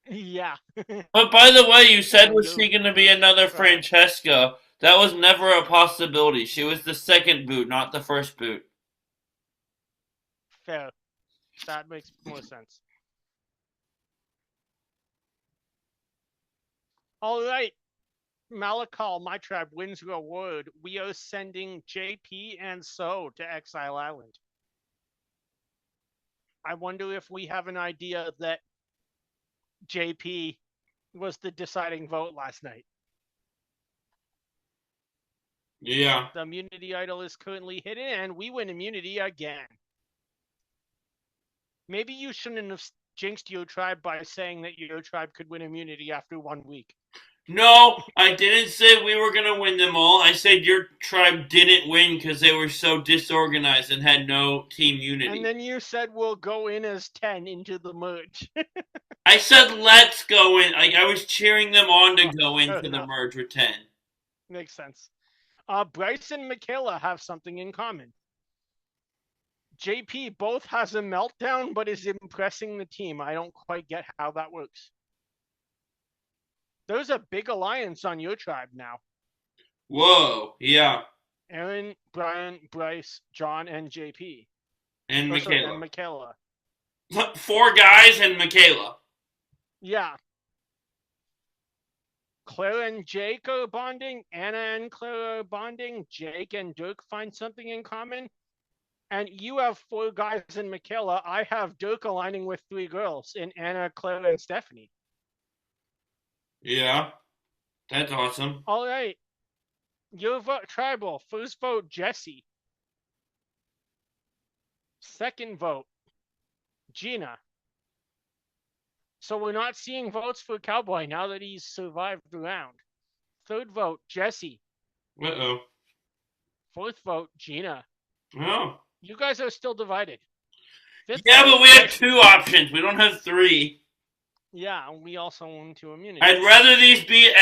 Yeah. But by the way, you said was she going to be another Francesca? That was never a possibility. She was the second boot, not the first boot. Fair. That makes more sense. All right. Malakal, my tribe, wins your award. We are sending JP and So to Exile Island. I wonder if we have an idea that JP was the deciding vote last night. Yeah. The immunity idol is currently hidden, and we win immunity again. Maybe you shouldn't have jinxed your tribe by saying that your tribe could win immunity after 1 week. No, I didn't say we were going to win them all. I said your tribe didn't win because they were so disorganized and had no team unity. And then you said we'll go in as 10 into the merge. I said let's go in. Like I was cheering them on to go into the merge with 10. Makes sense. Brice and Michaela have something in common. JP both has a meltdown, but is impressing the team. I don't quite get how that works. There's a big alliance on your tribe now. Whoa, yeah. Aaron, Brian, Brice, John, and JP. And Oh, sorry, and Michaela. Michaela. 4 guys and Michaela. Yeah. Claire and Jake are bonding. Anna and Claire are bonding. Jake and Dirk find something in common. And you have 4 guys in Michaela. I have Dirk aligning with 3 girls in Anna, Claire, and Stephanie. Yeah, that's awesome. All right. Your vote, tribal. First vote, Jesse. Second vote, Gina. So we're not seeing votes for Cowboy now that he's survived the round. Third vote, Jesse. Uh-oh. Fourth vote, Gina. Oh. You guys are still divided. Fifth Yeah, vote, but we have Jesse. 2 options. We don't have 3. Yeah, we also won 2 immunities. I'd rather these be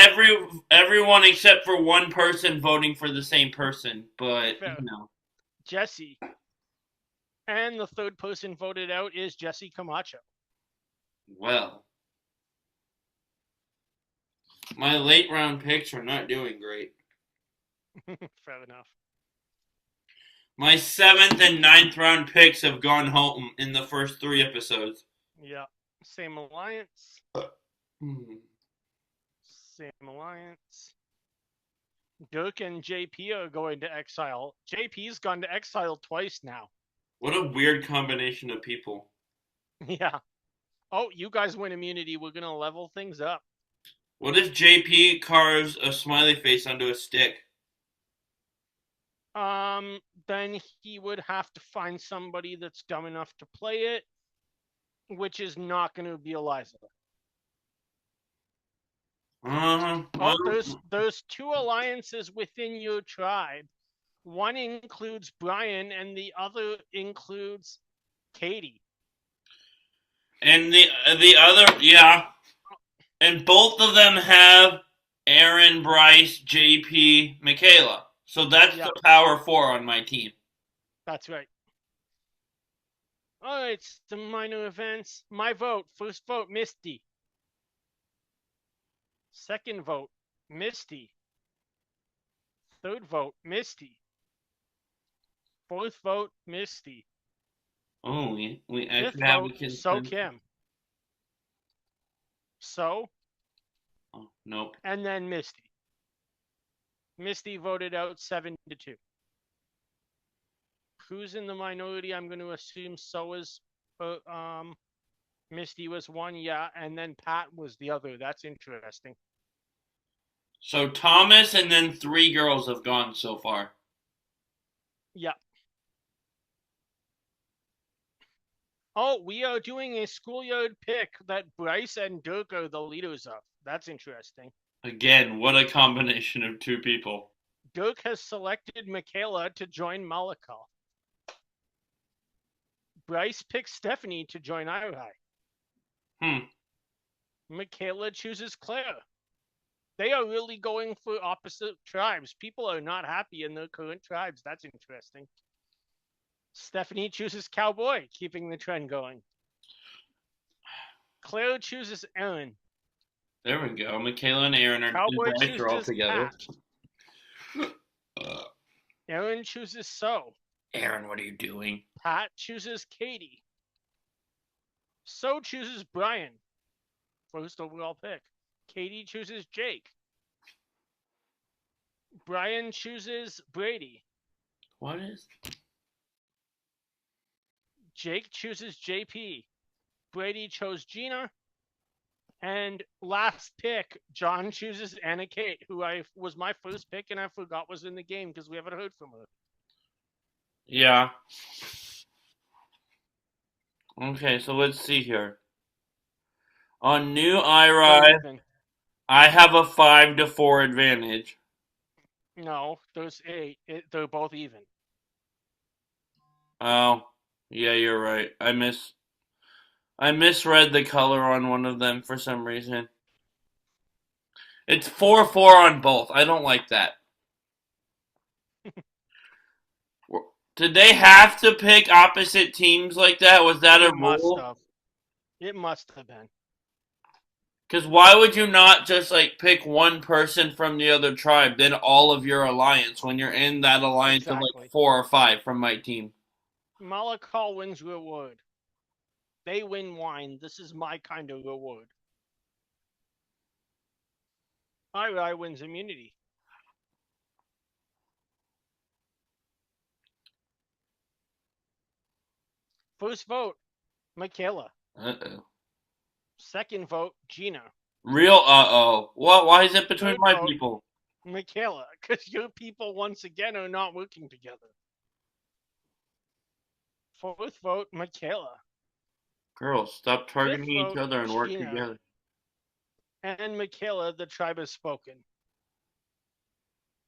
everyone except for one person voting for the same person, but Fair. no. Jesse. And the third person voted out is Jesse Camacho. Well. My late round picks are not doing great. Fair enough. My 7th and 9th round picks have gone home in the first 3 episodes. Yeah. Same alliance. Same alliance. Dirk and JP are going to exile. JP's gone to exile twice now. What a weird combination of people. Yeah. Oh, you guys win immunity. We're going to level things up. What if JP carves a smiley face onto a stick? Then he would have to find somebody that's dumb enough to play it, which is not going to be Izyah. There's 2 alliances within your tribe. One includes Brian, and the other includes Katie. And the other, yeah. And both of them have Aaron, Brice, JP, Michaela. So that's the power 4 on my team. That's right. All right, some minor events. My vote. First vote, Misty. Second vote, Misty. Third vote, Misty. Fourth vote, Misty. Oh, we actually have vote, So Kim. So. Oh, nope. And then Misty. Misty voted out 7-2. Who's in the minority? I'm going to assume So is. Misty was 1, yeah, and then Pat was the other. That's interesting. So Thomas and then 3 girls have gone so far. Yeah. Oh, we are doing a schoolyard pick that Brice and Dirk are the leaders of. That's interesting. Again, what a combination of 2 people. Dirk has selected Michaela to join Malakal. Brice picks Stephanie to join Irai. Michaela chooses Claire. They are really going for opposite tribes. People are not happy in their current tribes. That's interesting. Stephanie chooses Cowboy, keeping the trend going. Claire chooses Aaron. There we go. Michaela and Aaron are all together. Aaron chooses So. Aaron, what are you doing? Pat chooses Katie. So chooses Brian. First overall pick. Katie chooses Jake. Brian chooses Brady. What is? Jake chooses JP. Brady chose Gina. And last pick, John chooses Anna Khait, who was my first pick and I forgot was in the game because we haven't heard from her. Yeah. Okay, so let's see here. On New Irai, I have a 5-4 advantage. No, there's 8. They're both even. Oh, yeah, you're right. I misread the color on one of them for some reason. It's 4-4 on both. I don't like that. Did they have to pick opposite teams like that? Was that a rule? It must have been. Because why would you not just like pick one person from the other tribe, then all of your alliance when you're in that alliance of like Exactly. 4 or 5 from my team? Malakal wins reward. They win wine. This is my kind of reward. Irai wins immunity. First vote, Michaela. Uh-oh. Second vote, Gina. Real uh-oh. What? Why is it between Third my vote, people? Michaela, because your people once again are not working together. Fourth vote, Michaela. Girls, stop Fifth targeting each vote, other and work Gina. together. And Michaela, the tribe has spoken.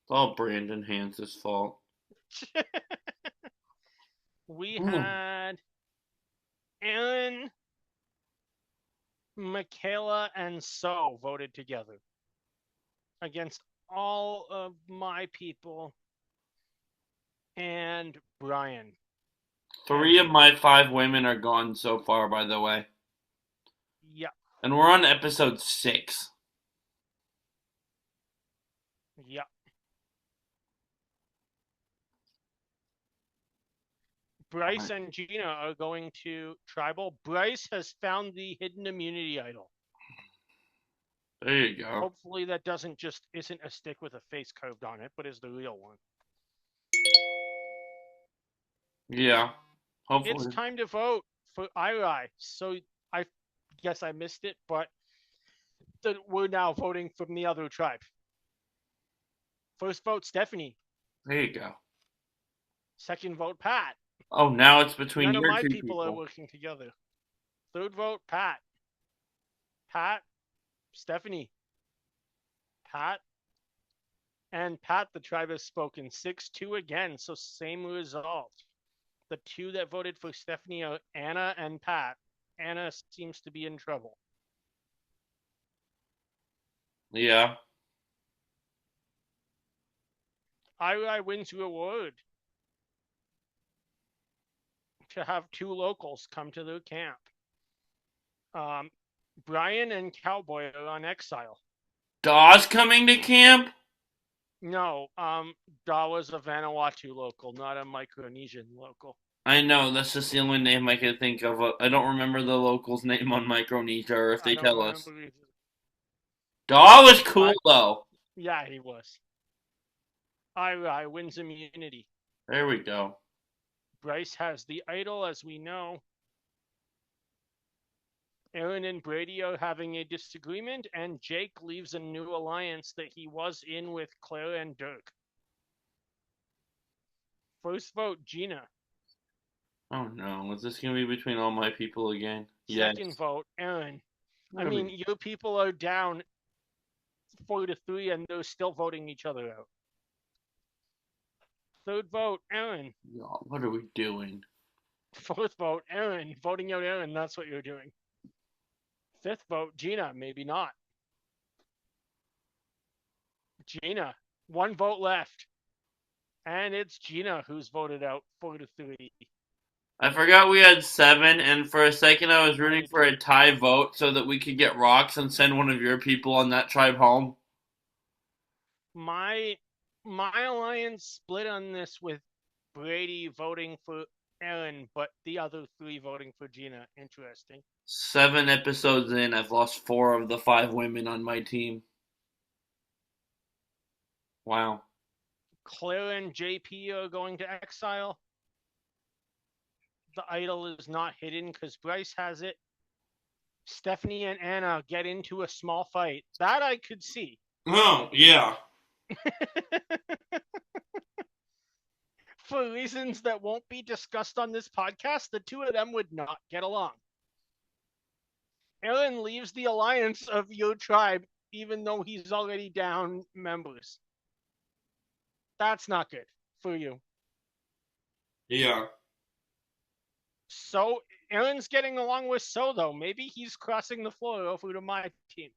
It's all Brandon Hans' fault. We Ooh. had Aaron, Michaela, and So voted together against all of my people and Brian. 3 of my 5 women are gone so far, by the way. Yeah. And we're on episode 6. Yeah. Brice and Gina are going to tribal. Brice has found the hidden immunity idol. There you go. Hopefully that isn't a stick with a face carved on it, but is the real one. Yeah. Hopefully. It's time to vote for Irai. So I guess I missed it, but we're now voting from the other tribe. First vote, Stephanie. There you go. Second vote, Pat. Oh, now it's between None of your my 2 people are people. working together. Third vote, Pat. Pat, Stephanie. Pat. And Pat, the tribe has spoken 6-2 again, so same result. The 2 that voted for Stephanie are Anna and Pat. Anna seems to be in trouble. Yeah. Irai wins reward to have 2 locals come to their camp. Brian and Cowboy are on exile. Dawes coming to camp? No, Daw was a Vanuatu local, not a Micronesian local. I know, that's just the only name I could think of. I don't remember the local's name on Micronesia, or if they tell us. Daw was cool, though. Yeah, he was. Irai wins immunity. There we go. Brice has the idol, as we know. Aaron and Brady are having a disagreement, and Jake leaves a new alliance that he was in with Claire and Dirk. First vote, Gina. Oh no, is this going to be between all my people again? Second vote, Aaron. I mean, your people are down 4-3, and they're still voting each other out. Third vote, Aaron. What are we doing? Fourth vote, Aaron. Voting out Aaron, that's what you're doing. Fifth vote, Gina. Maybe not. Gina. 1 vote left. And it's Gina who's voted out 4-3. I forgot we had 7, and for a second I was rooting for a tie vote so that we could get rocks and send one of your people on that tribe home. My alliance split on this with Brady voting for Aaron, but the other 3 voting for Gina. Interesting. 7 episodes in, I've lost 4 of the 5 women on my team. Wow. Claire and JP are going to exile. The idol is not hidden because Brice has it. Stephanie and Anna get into a small fight. That I could see. Oh, yeah. For reasons that won't be discussed on this podcast, the 2 of them would not get along. Aaron leaves the alliance of your tribe, even though he's already down members. That's not good for you. Yeah. So, Aaron's getting along with So, though. Maybe he's crossing the floor over to my team.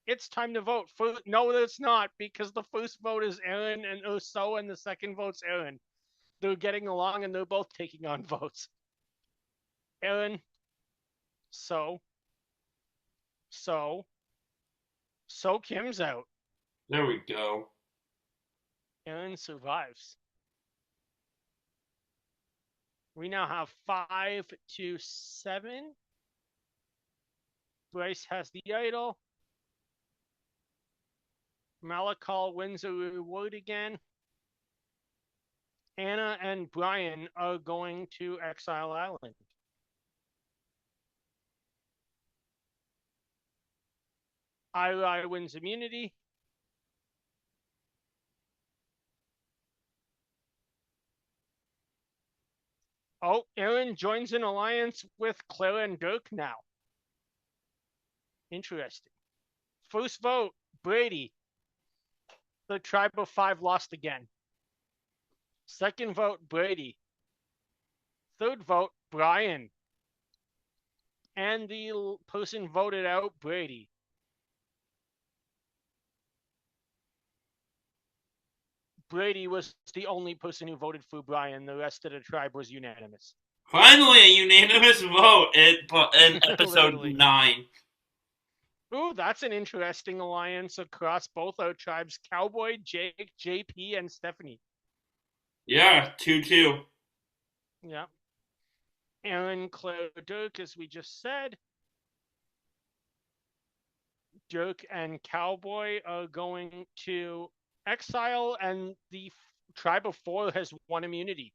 It's time to vote. No, it's not, because the first vote is Aaron and So, and the second vote's Aaron. They're getting along, and they're both taking on votes. Aaron, So, So Kim's out. There we go. Aaron survives. We now have 5-7. Brice has the idol. Malakal wins a reward again. Anna and Brian are going to Exile Island. Izyah wins immunity. Oh, Aaron joins an alliance with Clara and Dirk now. Interesting. First vote, Brady. The Tribe of Five lost again. Second vote, Brady. Third vote, Brian. And the person voted out, Brady. Brady was the only person who voted for Brian. The rest of the tribe was unanimous. Finally, a unanimous vote in episode 9. Ooh, that's an interesting alliance across both our tribes. Cowboy, Jake, JP, and Stephanie. Yeah, 2-2. Yeah. Aaron, Claire, Dirk, as we just said. Dirk and Cowboy are going to Exile, and the Tribe of Four has won immunity.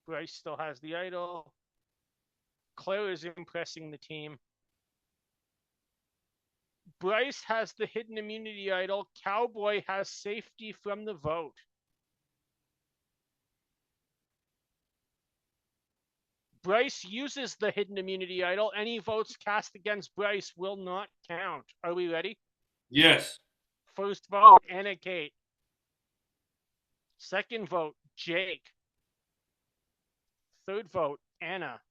Brice still has the idol. Claire is impressing the team. Brice has the hidden immunity idol. Cowboy has safety from the vote. Brice uses the hidden immunity idol. Any votes cast against Brice will not count. Are we ready? Yes. First vote, Anna Khait. Second vote, Jake. Third vote, Anna.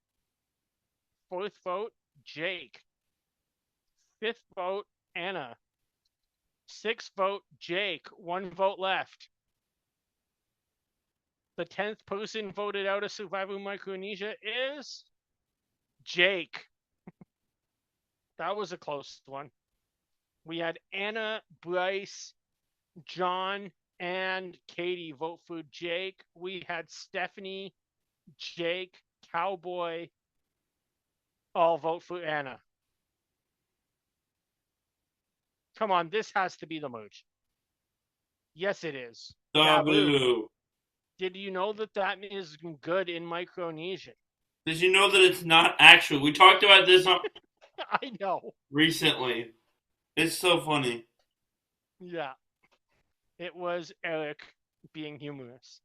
Fourth vote, Jake. Fifth vote, Anna. Sixth vote, Jake. One vote left. The 10th person voted out of Survivor Micronesia is Jake. That was a close one. We had Anna, Brice, John, and Katie vote for Jake. We had Stephanie, Jake, Cowboy all vote for Anna. Come on, this has to be the merge. Yes, it is. Taboo. Did you know that is good in Micronesian? Did you know that it's not actual? We talked about this I know. recently. It's so funny. Yeah. It was Eric being humorous.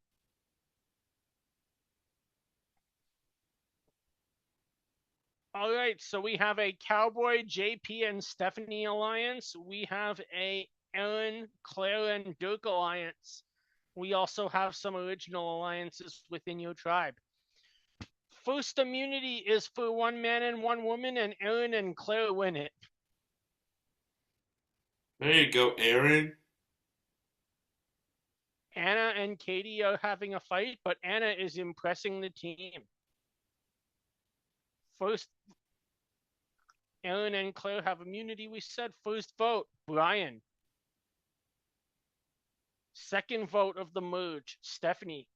All right, so we have a Cowboy, JP, and Stephanie alliance. We have a Aaron, Claire, and Dirk alliance. We also have some original alliances within your tribe. First immunity is for one man and one woman, and Aaron and Claire win it. There you go, Aaron. Anna and Katie are having a fight, but Anna is impressing the team. First, Aaron and Claire have immunity, we said. First vote, Brian. Second vote of the merge, Stephanie.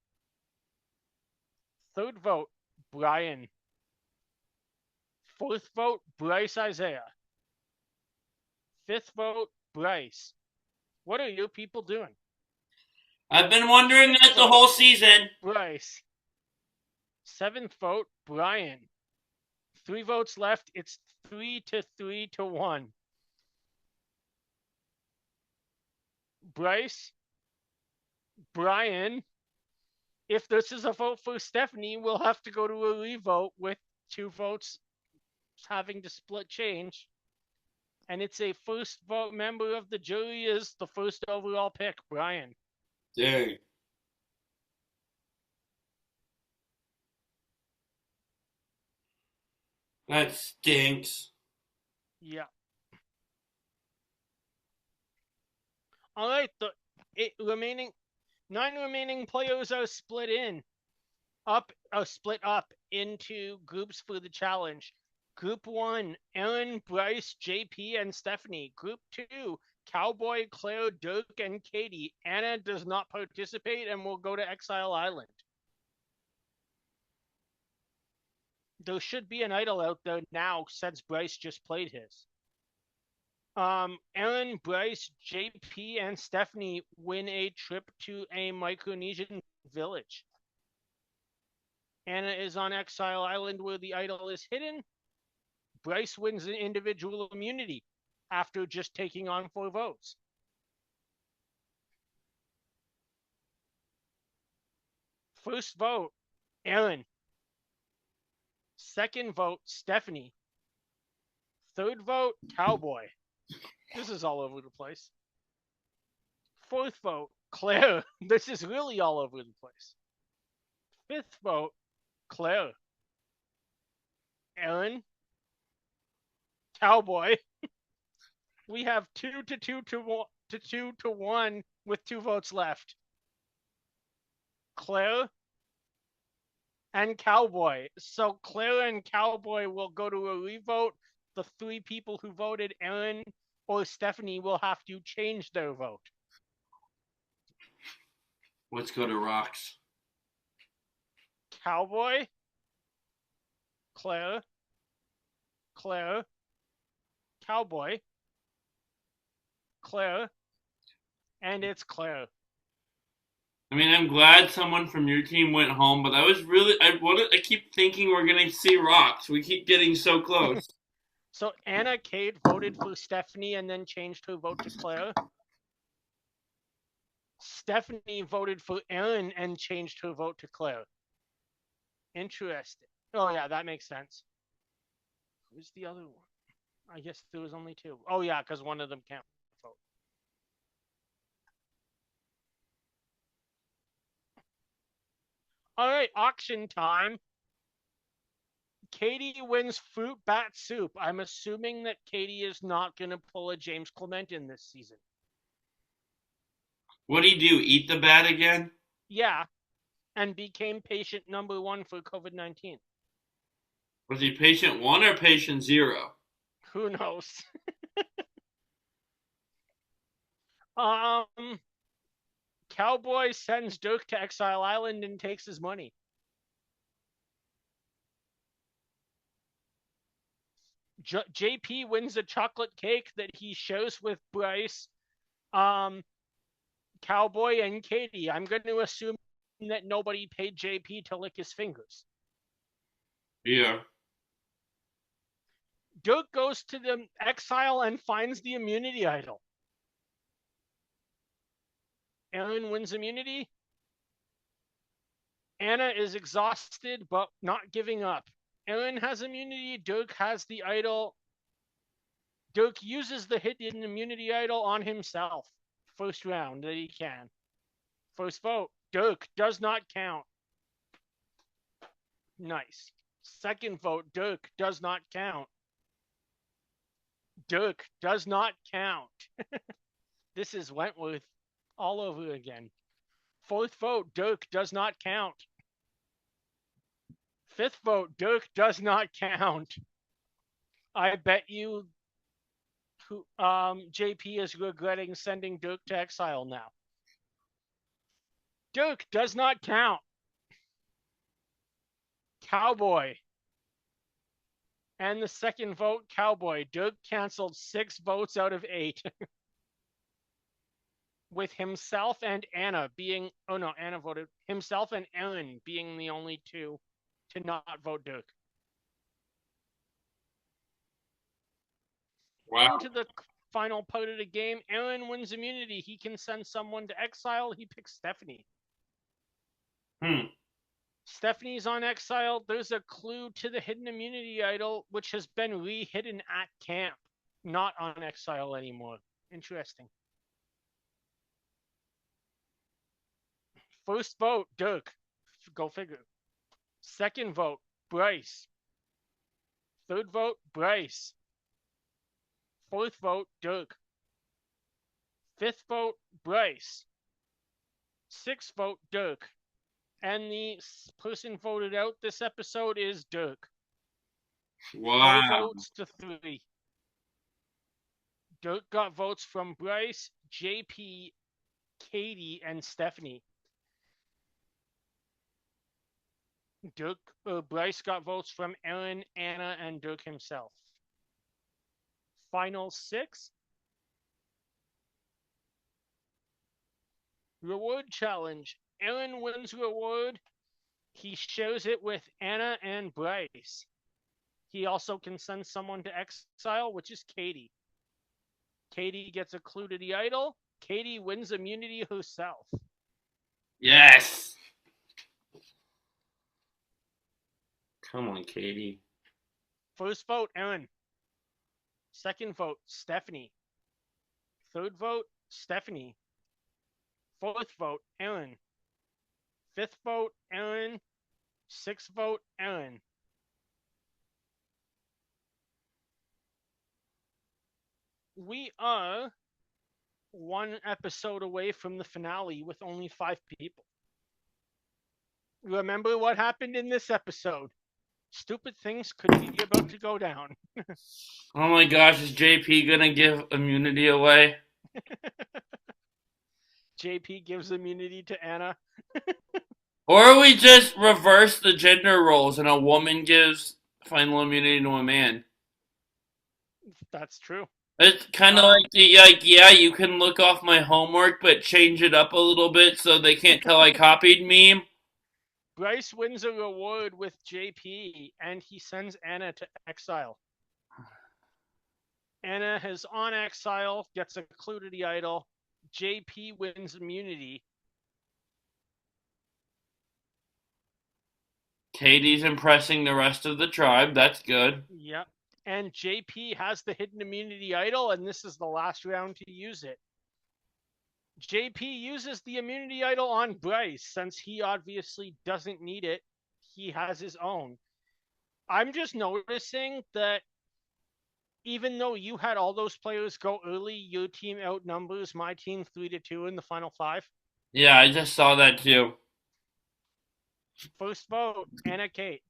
Third vote, Brian. Fourth vote, Brice Izyah. Fifth vote, Brice. What are you people doing? I've been wondering that the whole season. Brice. Seventh vote, Brian. 3 votes left. It's 3-3-1. Brice, Brian. If this is a vote for Stephanie, we'll have to go to a revote with 2 votes having to split change. And it's a first vote member of the jury is the first overall pick, Brian. Dang. That stinks. Yeah. All right, 9 remaining players are split in. split up into groups for the challenge. Group 1, Aaron, Brice, JP, and Stephanie. Group 2, Cowboy, Claire, Dirk, and Katie. Anna does not participate and will go to Exile Island. There should be an idol out there now since Brice just played his. Aaron, Brice, JP, and Stephanie win a trip to a Micronesian village. Anna is on Exile Island where the idol is hidden. Brice wins an individual immunity after just taking on 4 votes. First vote, Aaron. Second vote, Stephanie. Third vote, Cowboy. This is all over the place. Fourth vote, Claire. This is really all over the place. Fifth vote, Claire. Aaron. Cowboy. We have 2 to 1 with 2 votes left. Claire and Cowboy. So Claire and Cowboy will go to a revote. The 3 people who voted Aaron or Stephanie will have to change their vote. Let's go to rocks. Cowboy, Claire, Cowboy, Claire, and it's Claire. I mean, I'm glad someone from your team went home, but I was really I keep thinking we're gonna see rocks. We keep getting so close. So Anna Khait voted for Stephanie and then changed her vote to Claire. Stephanie voted for Aaron and changed her vote to Claire. Interesting. Oh yeah, that makes sense. Who's the other one? I guess there was only 2. Oh yeah, because one of them can't vote. All right, auction time. Katie wins fruit bat soup. I'm assuming that Katie is not going to pull a James Clement in this season. What'd he do? Eat the bat again? Yeah, and became patient number 1 for COVID-19. Was he patient 1 or patient 0? Who knows? Cowboy sends Dirk to Exile Island and takes his money. JP wins a chocolate cake that he shares with Brice, Cowboy, and Katie. I'm going to assume that nobody paid JP to lick his fingers. Yeah. Dirk goes to the exile and finds the immunity idol. Aaron wins immunity. Anna is exhausted but not giving up. Aaron has immunity. Dirk has the idol. Dirk uses the hidden immunity idol on himself. First round that he can. First vote. Dirk does not count. Nice. Second vote. Dirk does not count. Dirk does not count. This is Wentworth all over again. Fourth vote. Dirk does not count. Fifth vote, Dirk does not count. I bet you JP is regretting sending Dirk to exile now. Dirk does not count. Cowboy. And the second vote, Cowboy. Dirk canceled 6 votes out of 8. With himself and Anna being... Oh no, Anna voted. Himself and Aaron being the only 2 to not vote Dirk. Wow. Into the final part of the game, Aaron wins immunity. He can send someone to exile. He picks Stephanie. Stephanie's on exile. There's a clue to the hidden immunity idol, which has been re-hidden at camp, not on exile anymore. Interesting. First vote, Dirk. Go figure. Second vote, Brice. Third vote, Brice. Fourth vote, Dirk. Fifth vote, Brice. Sixth vote, Dirk. And the person voted out this episode is Dirk. Wow. 4 votes to 3. Dirk got votes from Brice, JP, Katie, and Stephanie. Brice got votes from Aaron, Anna, and Dirk himself. Final 6. Reward challenge. Aaron wins reward. He shares it with Anna and Brice. He also can send someone to exile, which is Katie. Katie gets a clue to the idol. Katie wins immunity herself. Yes. Come on, Katie. First vote, Aaron. Second vote, Stephanie. Third vote, Stephanie. Fourth vote, Aaron. Fifth vote, Aaron. Sixth vote, Aaron. We are 1 episode away from the finale with only 5 people. Remember what happened in this episode. Stupid things could be about to go down. Oh my gosh, is JP gonna give immunity away? JP gives immunity to Anna. Or we just reverse the gender roles and a woman gives final immunity to a man. That's true. It's kind of like, yeah, you can look off my homework, but change it up a little bit so they can't tell I copied meme. Brice wins a reward with JP, and he sends Anna to exile. Anna is on exile, gets a clue to the idol. JP wins immunity. Katie's impressing the rest of the tribe. That's good. Yep. And JP has the hidden immunity idol, and this is the last round to use it. JP uses the immunity idol on Brice, since he obviously doesn't need it. He has his own. I'm just noticing that even though you had all those players go early, your team outnumbers my team 3-2 in the final 5. Yeah, I just saw that too. First vote, Anna, Khait.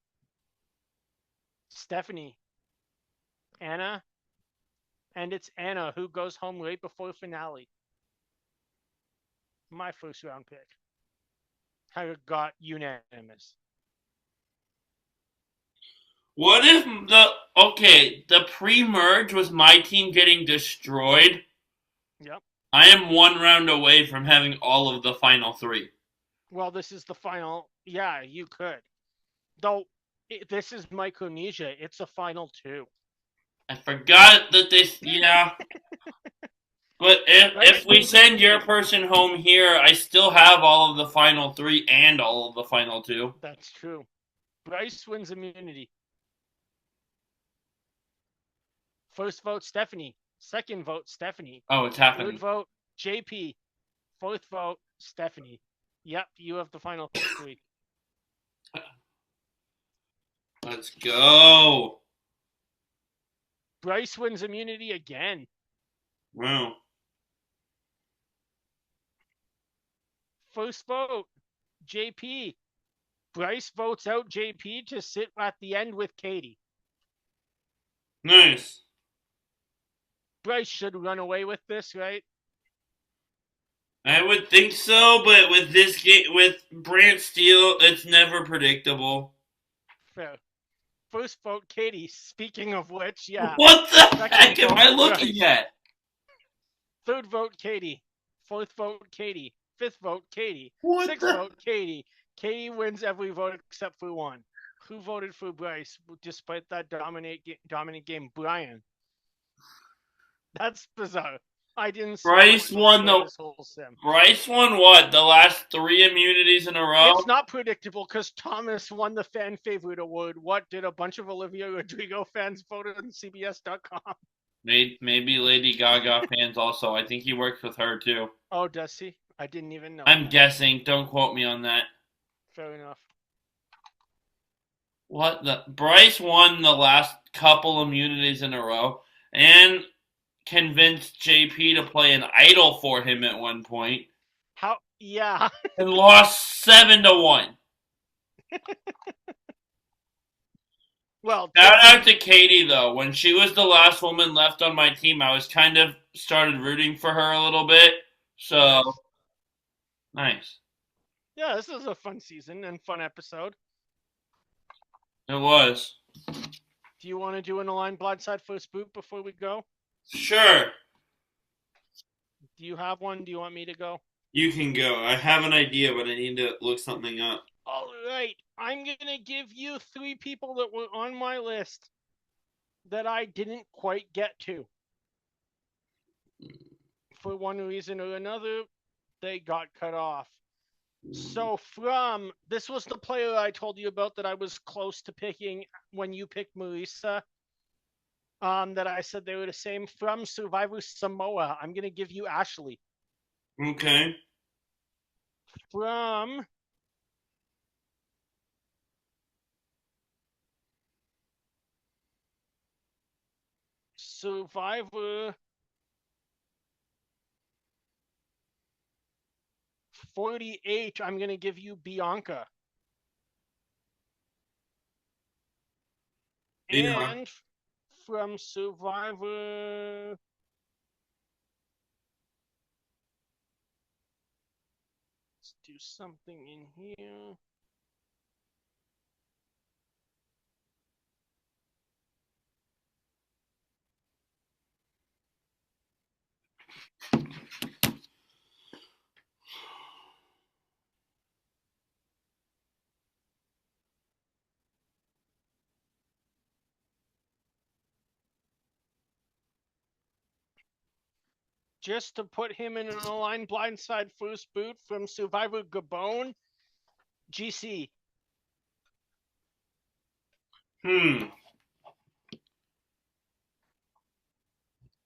Stephanie. Anna. And it's Anna who goes home right before finale. My first round pick. I got unanimous. What if the pre-merge was my team getting destroyed? Yep. I am 1 round away from having all of the final 3. Well, this is the final. Yeah, you could. Though, this is Micronesia. It's a final 2. I forgot that yeah. But if we send your person home here, I still have all of the final 3 and all of the final 2. That's true. Brice wins immunity. First vote, Stephanie. Second vote, Stephanie. Oh, it's happening. Third vote, JP. Fourth vote, Stephanie. Yep, you have the final 3. Let's go. Brice wins immunity again. Wow. First vote, JP. Brice votes out JP to sit at the end with Katie. Nice. Brice should run away with this, right? I would think so, but with this game, with Brant Steele, it's never predictable. Fair. First vote, Katie. Speaking of which, yeah. What the heck am I looking at? Third vote, Katie. Fourth vote, Katie. Fifth vote, Katie. What Sixth vote, Katie. Katie wins every vote except for 1. Who voted for Brice despite that dominant game? Brian. That's bizarre. I didn't see Brice won this whole sim. Brice won what? The last 3 immunities in a row? It's not predictable because Thomas won the fan favorite award. What did a bunch of Olivia Rodrigo fans vote on CBS.com? Maybe Lady Gaga fans also. I think he works with her too. Oh, does he? I didn't even know. I'm guessing. Don't quote me on that. Fair enough. What the? Brice won the last couple immunities in a row and convinced JP to play an idol for him at one point. How? Yeah. And lost 7-1. Well, Shout out to Katie, though. When she was the last woman left on my team, I was kind of started rooting for her a little bit. So, nice. Yeah, this is a fun season and fun episode. It was. Do you want to do an Align Blindside first boot before we go? Sure. Do you have one? Do you want me to go? You can go. I have an idea, but I need to look something up. All right. I'm going to give you 3 people that were on my list that I didn't quite get to. For one reason or another, they got cut off. So this was the player I told you about that I was close to picking when you picked Marisa. That I said they were the same. From Survivor Samoa, I'm going to give you Ashley. Okay. From Survivor 48, I'm going to give you Bianca. Yeah. And from Survivor... Let's do something in here. Just to put him in an Align Blindside first boot from Survivor Gabon, GC.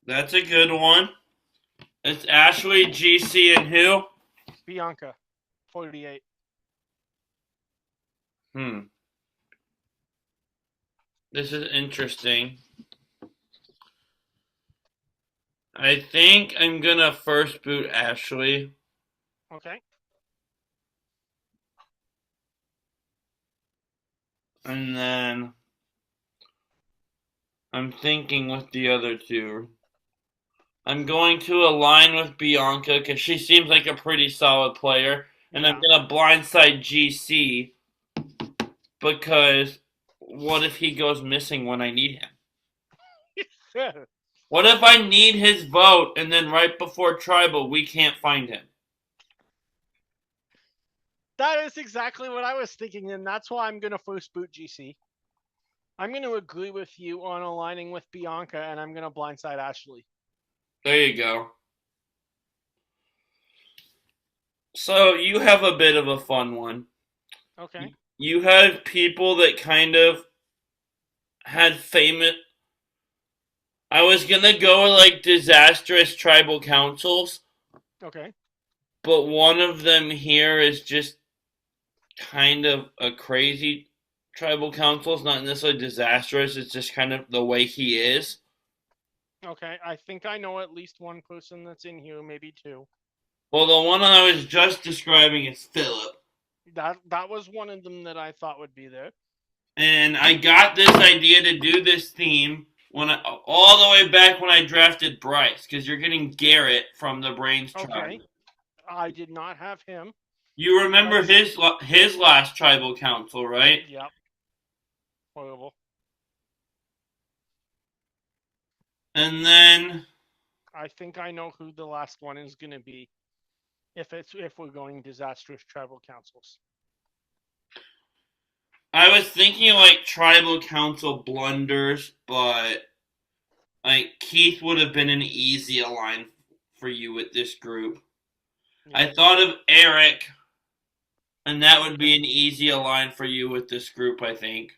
That's a good one. It's Ashley, GC, and who? Bianca, 48. This is interesting. I think I'm gonna first boot Ashley. Okay. And then I'm thinking with the other 2. I'm going to align with Bianca because she seems like a pretty solid player. And I'm going to blindside GC because what if he goes missing when I need him? What if I need his vote and then right before Tribal we can't find him? That is exactly what I was thinking, and that's why I'm going to first boot GC. I'm going to agree with you on aligning with Bianca, and I'm going to blindside Ashley. There you go. So you have a bit of a fun one. Okay. You have people that kind of had famous... I was going to go like disastrous tribal councils. Okay. But one of them here is just kind of a crazy tribal council. It's not necessarily disastrous. It's just kind of the way he is. Okay. I think I know at least one person that's in here, maybe 2. Well, the one I was just describing is Philip. That was one of them that I thought would be there. And I got this idea to do this theme all the way back when I drafted Brice, because you're getting Garrett from the Brains tribe. Okay. I did not have him. You remember his last tribal council, right? Yep. Horrible. And then I think I know who the last one is going to be. If we're going disastrous tribal councils. I was thinking like tribal council blunders, but like Keith would have been an easy align for you with this group. Yeah. I thought of Eric, and that would be an easy align for you with this group, I think.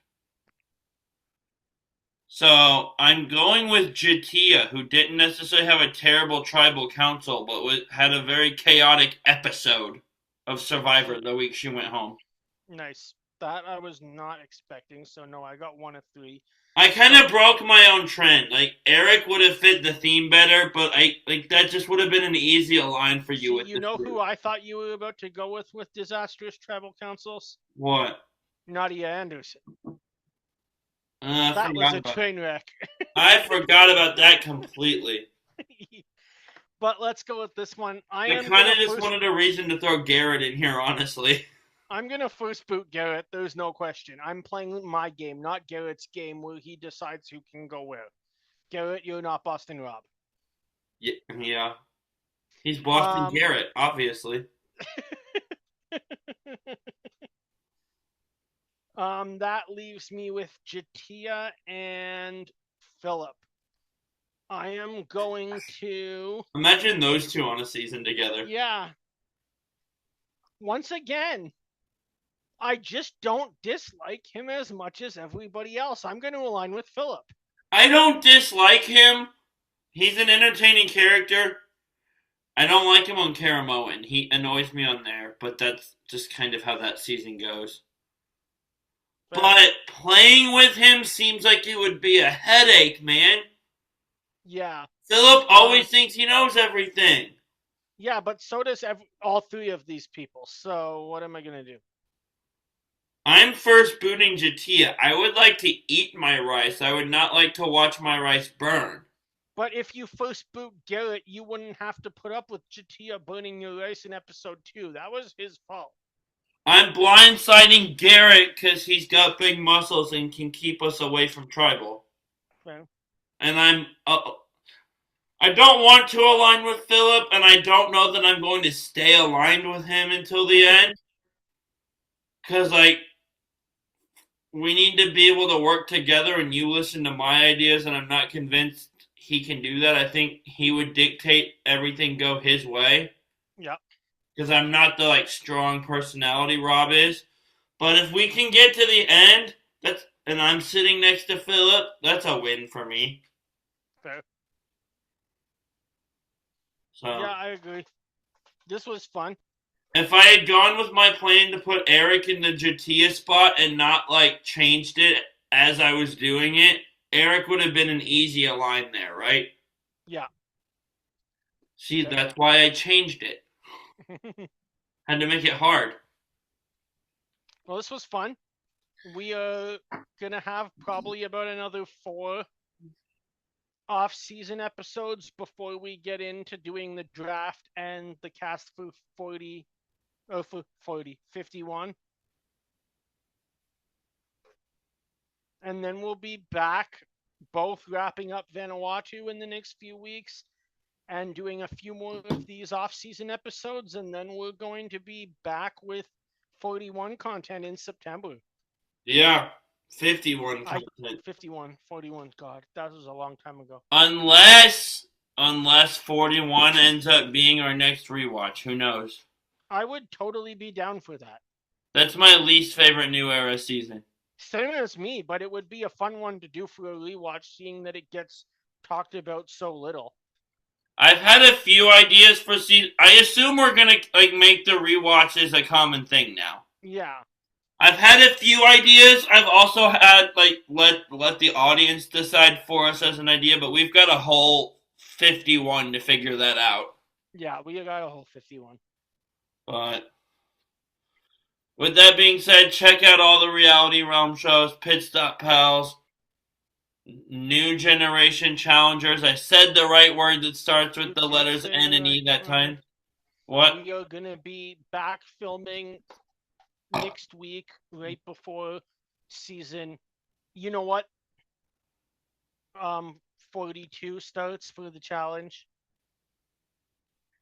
So I'm going with Jatia, who didn't necessarily have a terrible tribal council, but had a very chaotic episode of Survivor the week she went home. Nice. That I was not expecting, so no, I got 1 of 3. I kind of broke my own trend. Like, Eric would have fit the theme better, but that just would have been an easy align for you. You know who I thought you were about to go with disastrous tribal councils? What? Nadia Anderson. I That was forgot a about. train wreck. I forgot about that completely. But let's go with this one. I kind of just wanted a reason to throw Garrett in here, honestly. I'm gonna first boot Garrett. There's no question. I'm playing my game, not Garrett's game, where he decides who can go where. Garrett, you're not Boston Rob. Yeah. He's Boston Garrett, obviously. That leaves me with Jatia and Philip. I am going to. Imagine those two on a season together. Yeah. Once again, I just don't dislike him as much as everybody else. I'm going to align with Philip. I don't dislike him. He's an entertaining character. I don't like him on Karamoan. He annoys me on there, but that's just kind of how that season goes. But playing with him seems like it would be a headache, man. Yeah. Philip always thinks he knows everything. Yeah, but so does all three of these people. So what am I going to do? I'm first booting Jatia. I would like to eat my rice. I would not like to watch my rice burn. But if you first boot Garrett, you wouldn't have to put up with Jatia burning your rice in episode 2. That was his fault. I'm blindsiding Garrett because he's got big muscles and can keep us away from Tribal. Okay. And I don't want to align with Philip, and I don't know that I'm going to stay aligned with him until the end. Because, we need to be able to work together, and you listen to my ideas, and I'm not convinced he can do that. I think he would dictate everything go his way. Yeah. Because I'm not the, strong personality Rob is. But if we can get to the end, and I'm sitting next to Philip, that's a win for me. Fair. So, yeah, I agree. This was fun. If I had gone with my plan to put Eric in the Jatia spot and not, changed it as I was doing it, Eric would have been an easy align there, right? Yeah. See, that's why I changed it. Had to make it hard. Well, this was fun. We are going to have probably about another 4 off-season episodes before we get into doing the draft and the cast for 51. And then we'll be back, both wrapping up Vanuatu in the next few weeks and doing a few more of these off-season episodes, and then we're going to be back with 41 content in September. Yeah, 51 content. 41, God, that was a long time ago. Unless 41 ends up being our next rewatch, who knows? I would totally be down for that. That's my least favorite New Era season. Same as me, but it would be a fun one to do for a rewatch, seeing that it gets talked about so little. I've had a few ideas for season. I assume we're gonna make the rewatches a common thing now. Yeah. I've had a few ideas. I've also had let the audience decide for us as an idea, but we've got a whole 51 to figure that out. Yeah, we got a whole 51. But with that being said, check out all the Reality Realm shows, Pit Stop Pals, New Generation Challengers. I said the right word that starts with the letters N and E that time. What? We are going to be back filming next week, right before season. You know what? 42 starts for the challenge.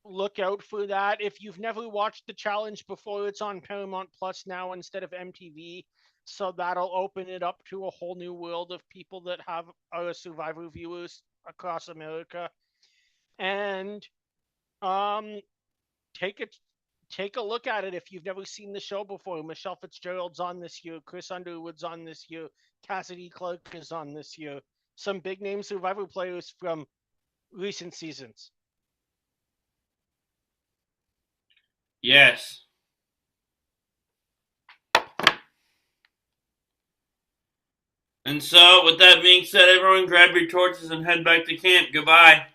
Look out for that. If you've never watched the challenge before, it's on Paramount Plus now instead of MTV. So that'll open it up to a whole new world of people that are Survivor viewers across America. And take a look at it if you've never seen the show before. Michelle Fitzgerald's on this year. Chris Underwood's on this year. Cassidy Clark is on this year. Some big name Survivor players from recent seasons. Yes. And so, with that being said, everyone grab your torches and head back to camp. Goodbye.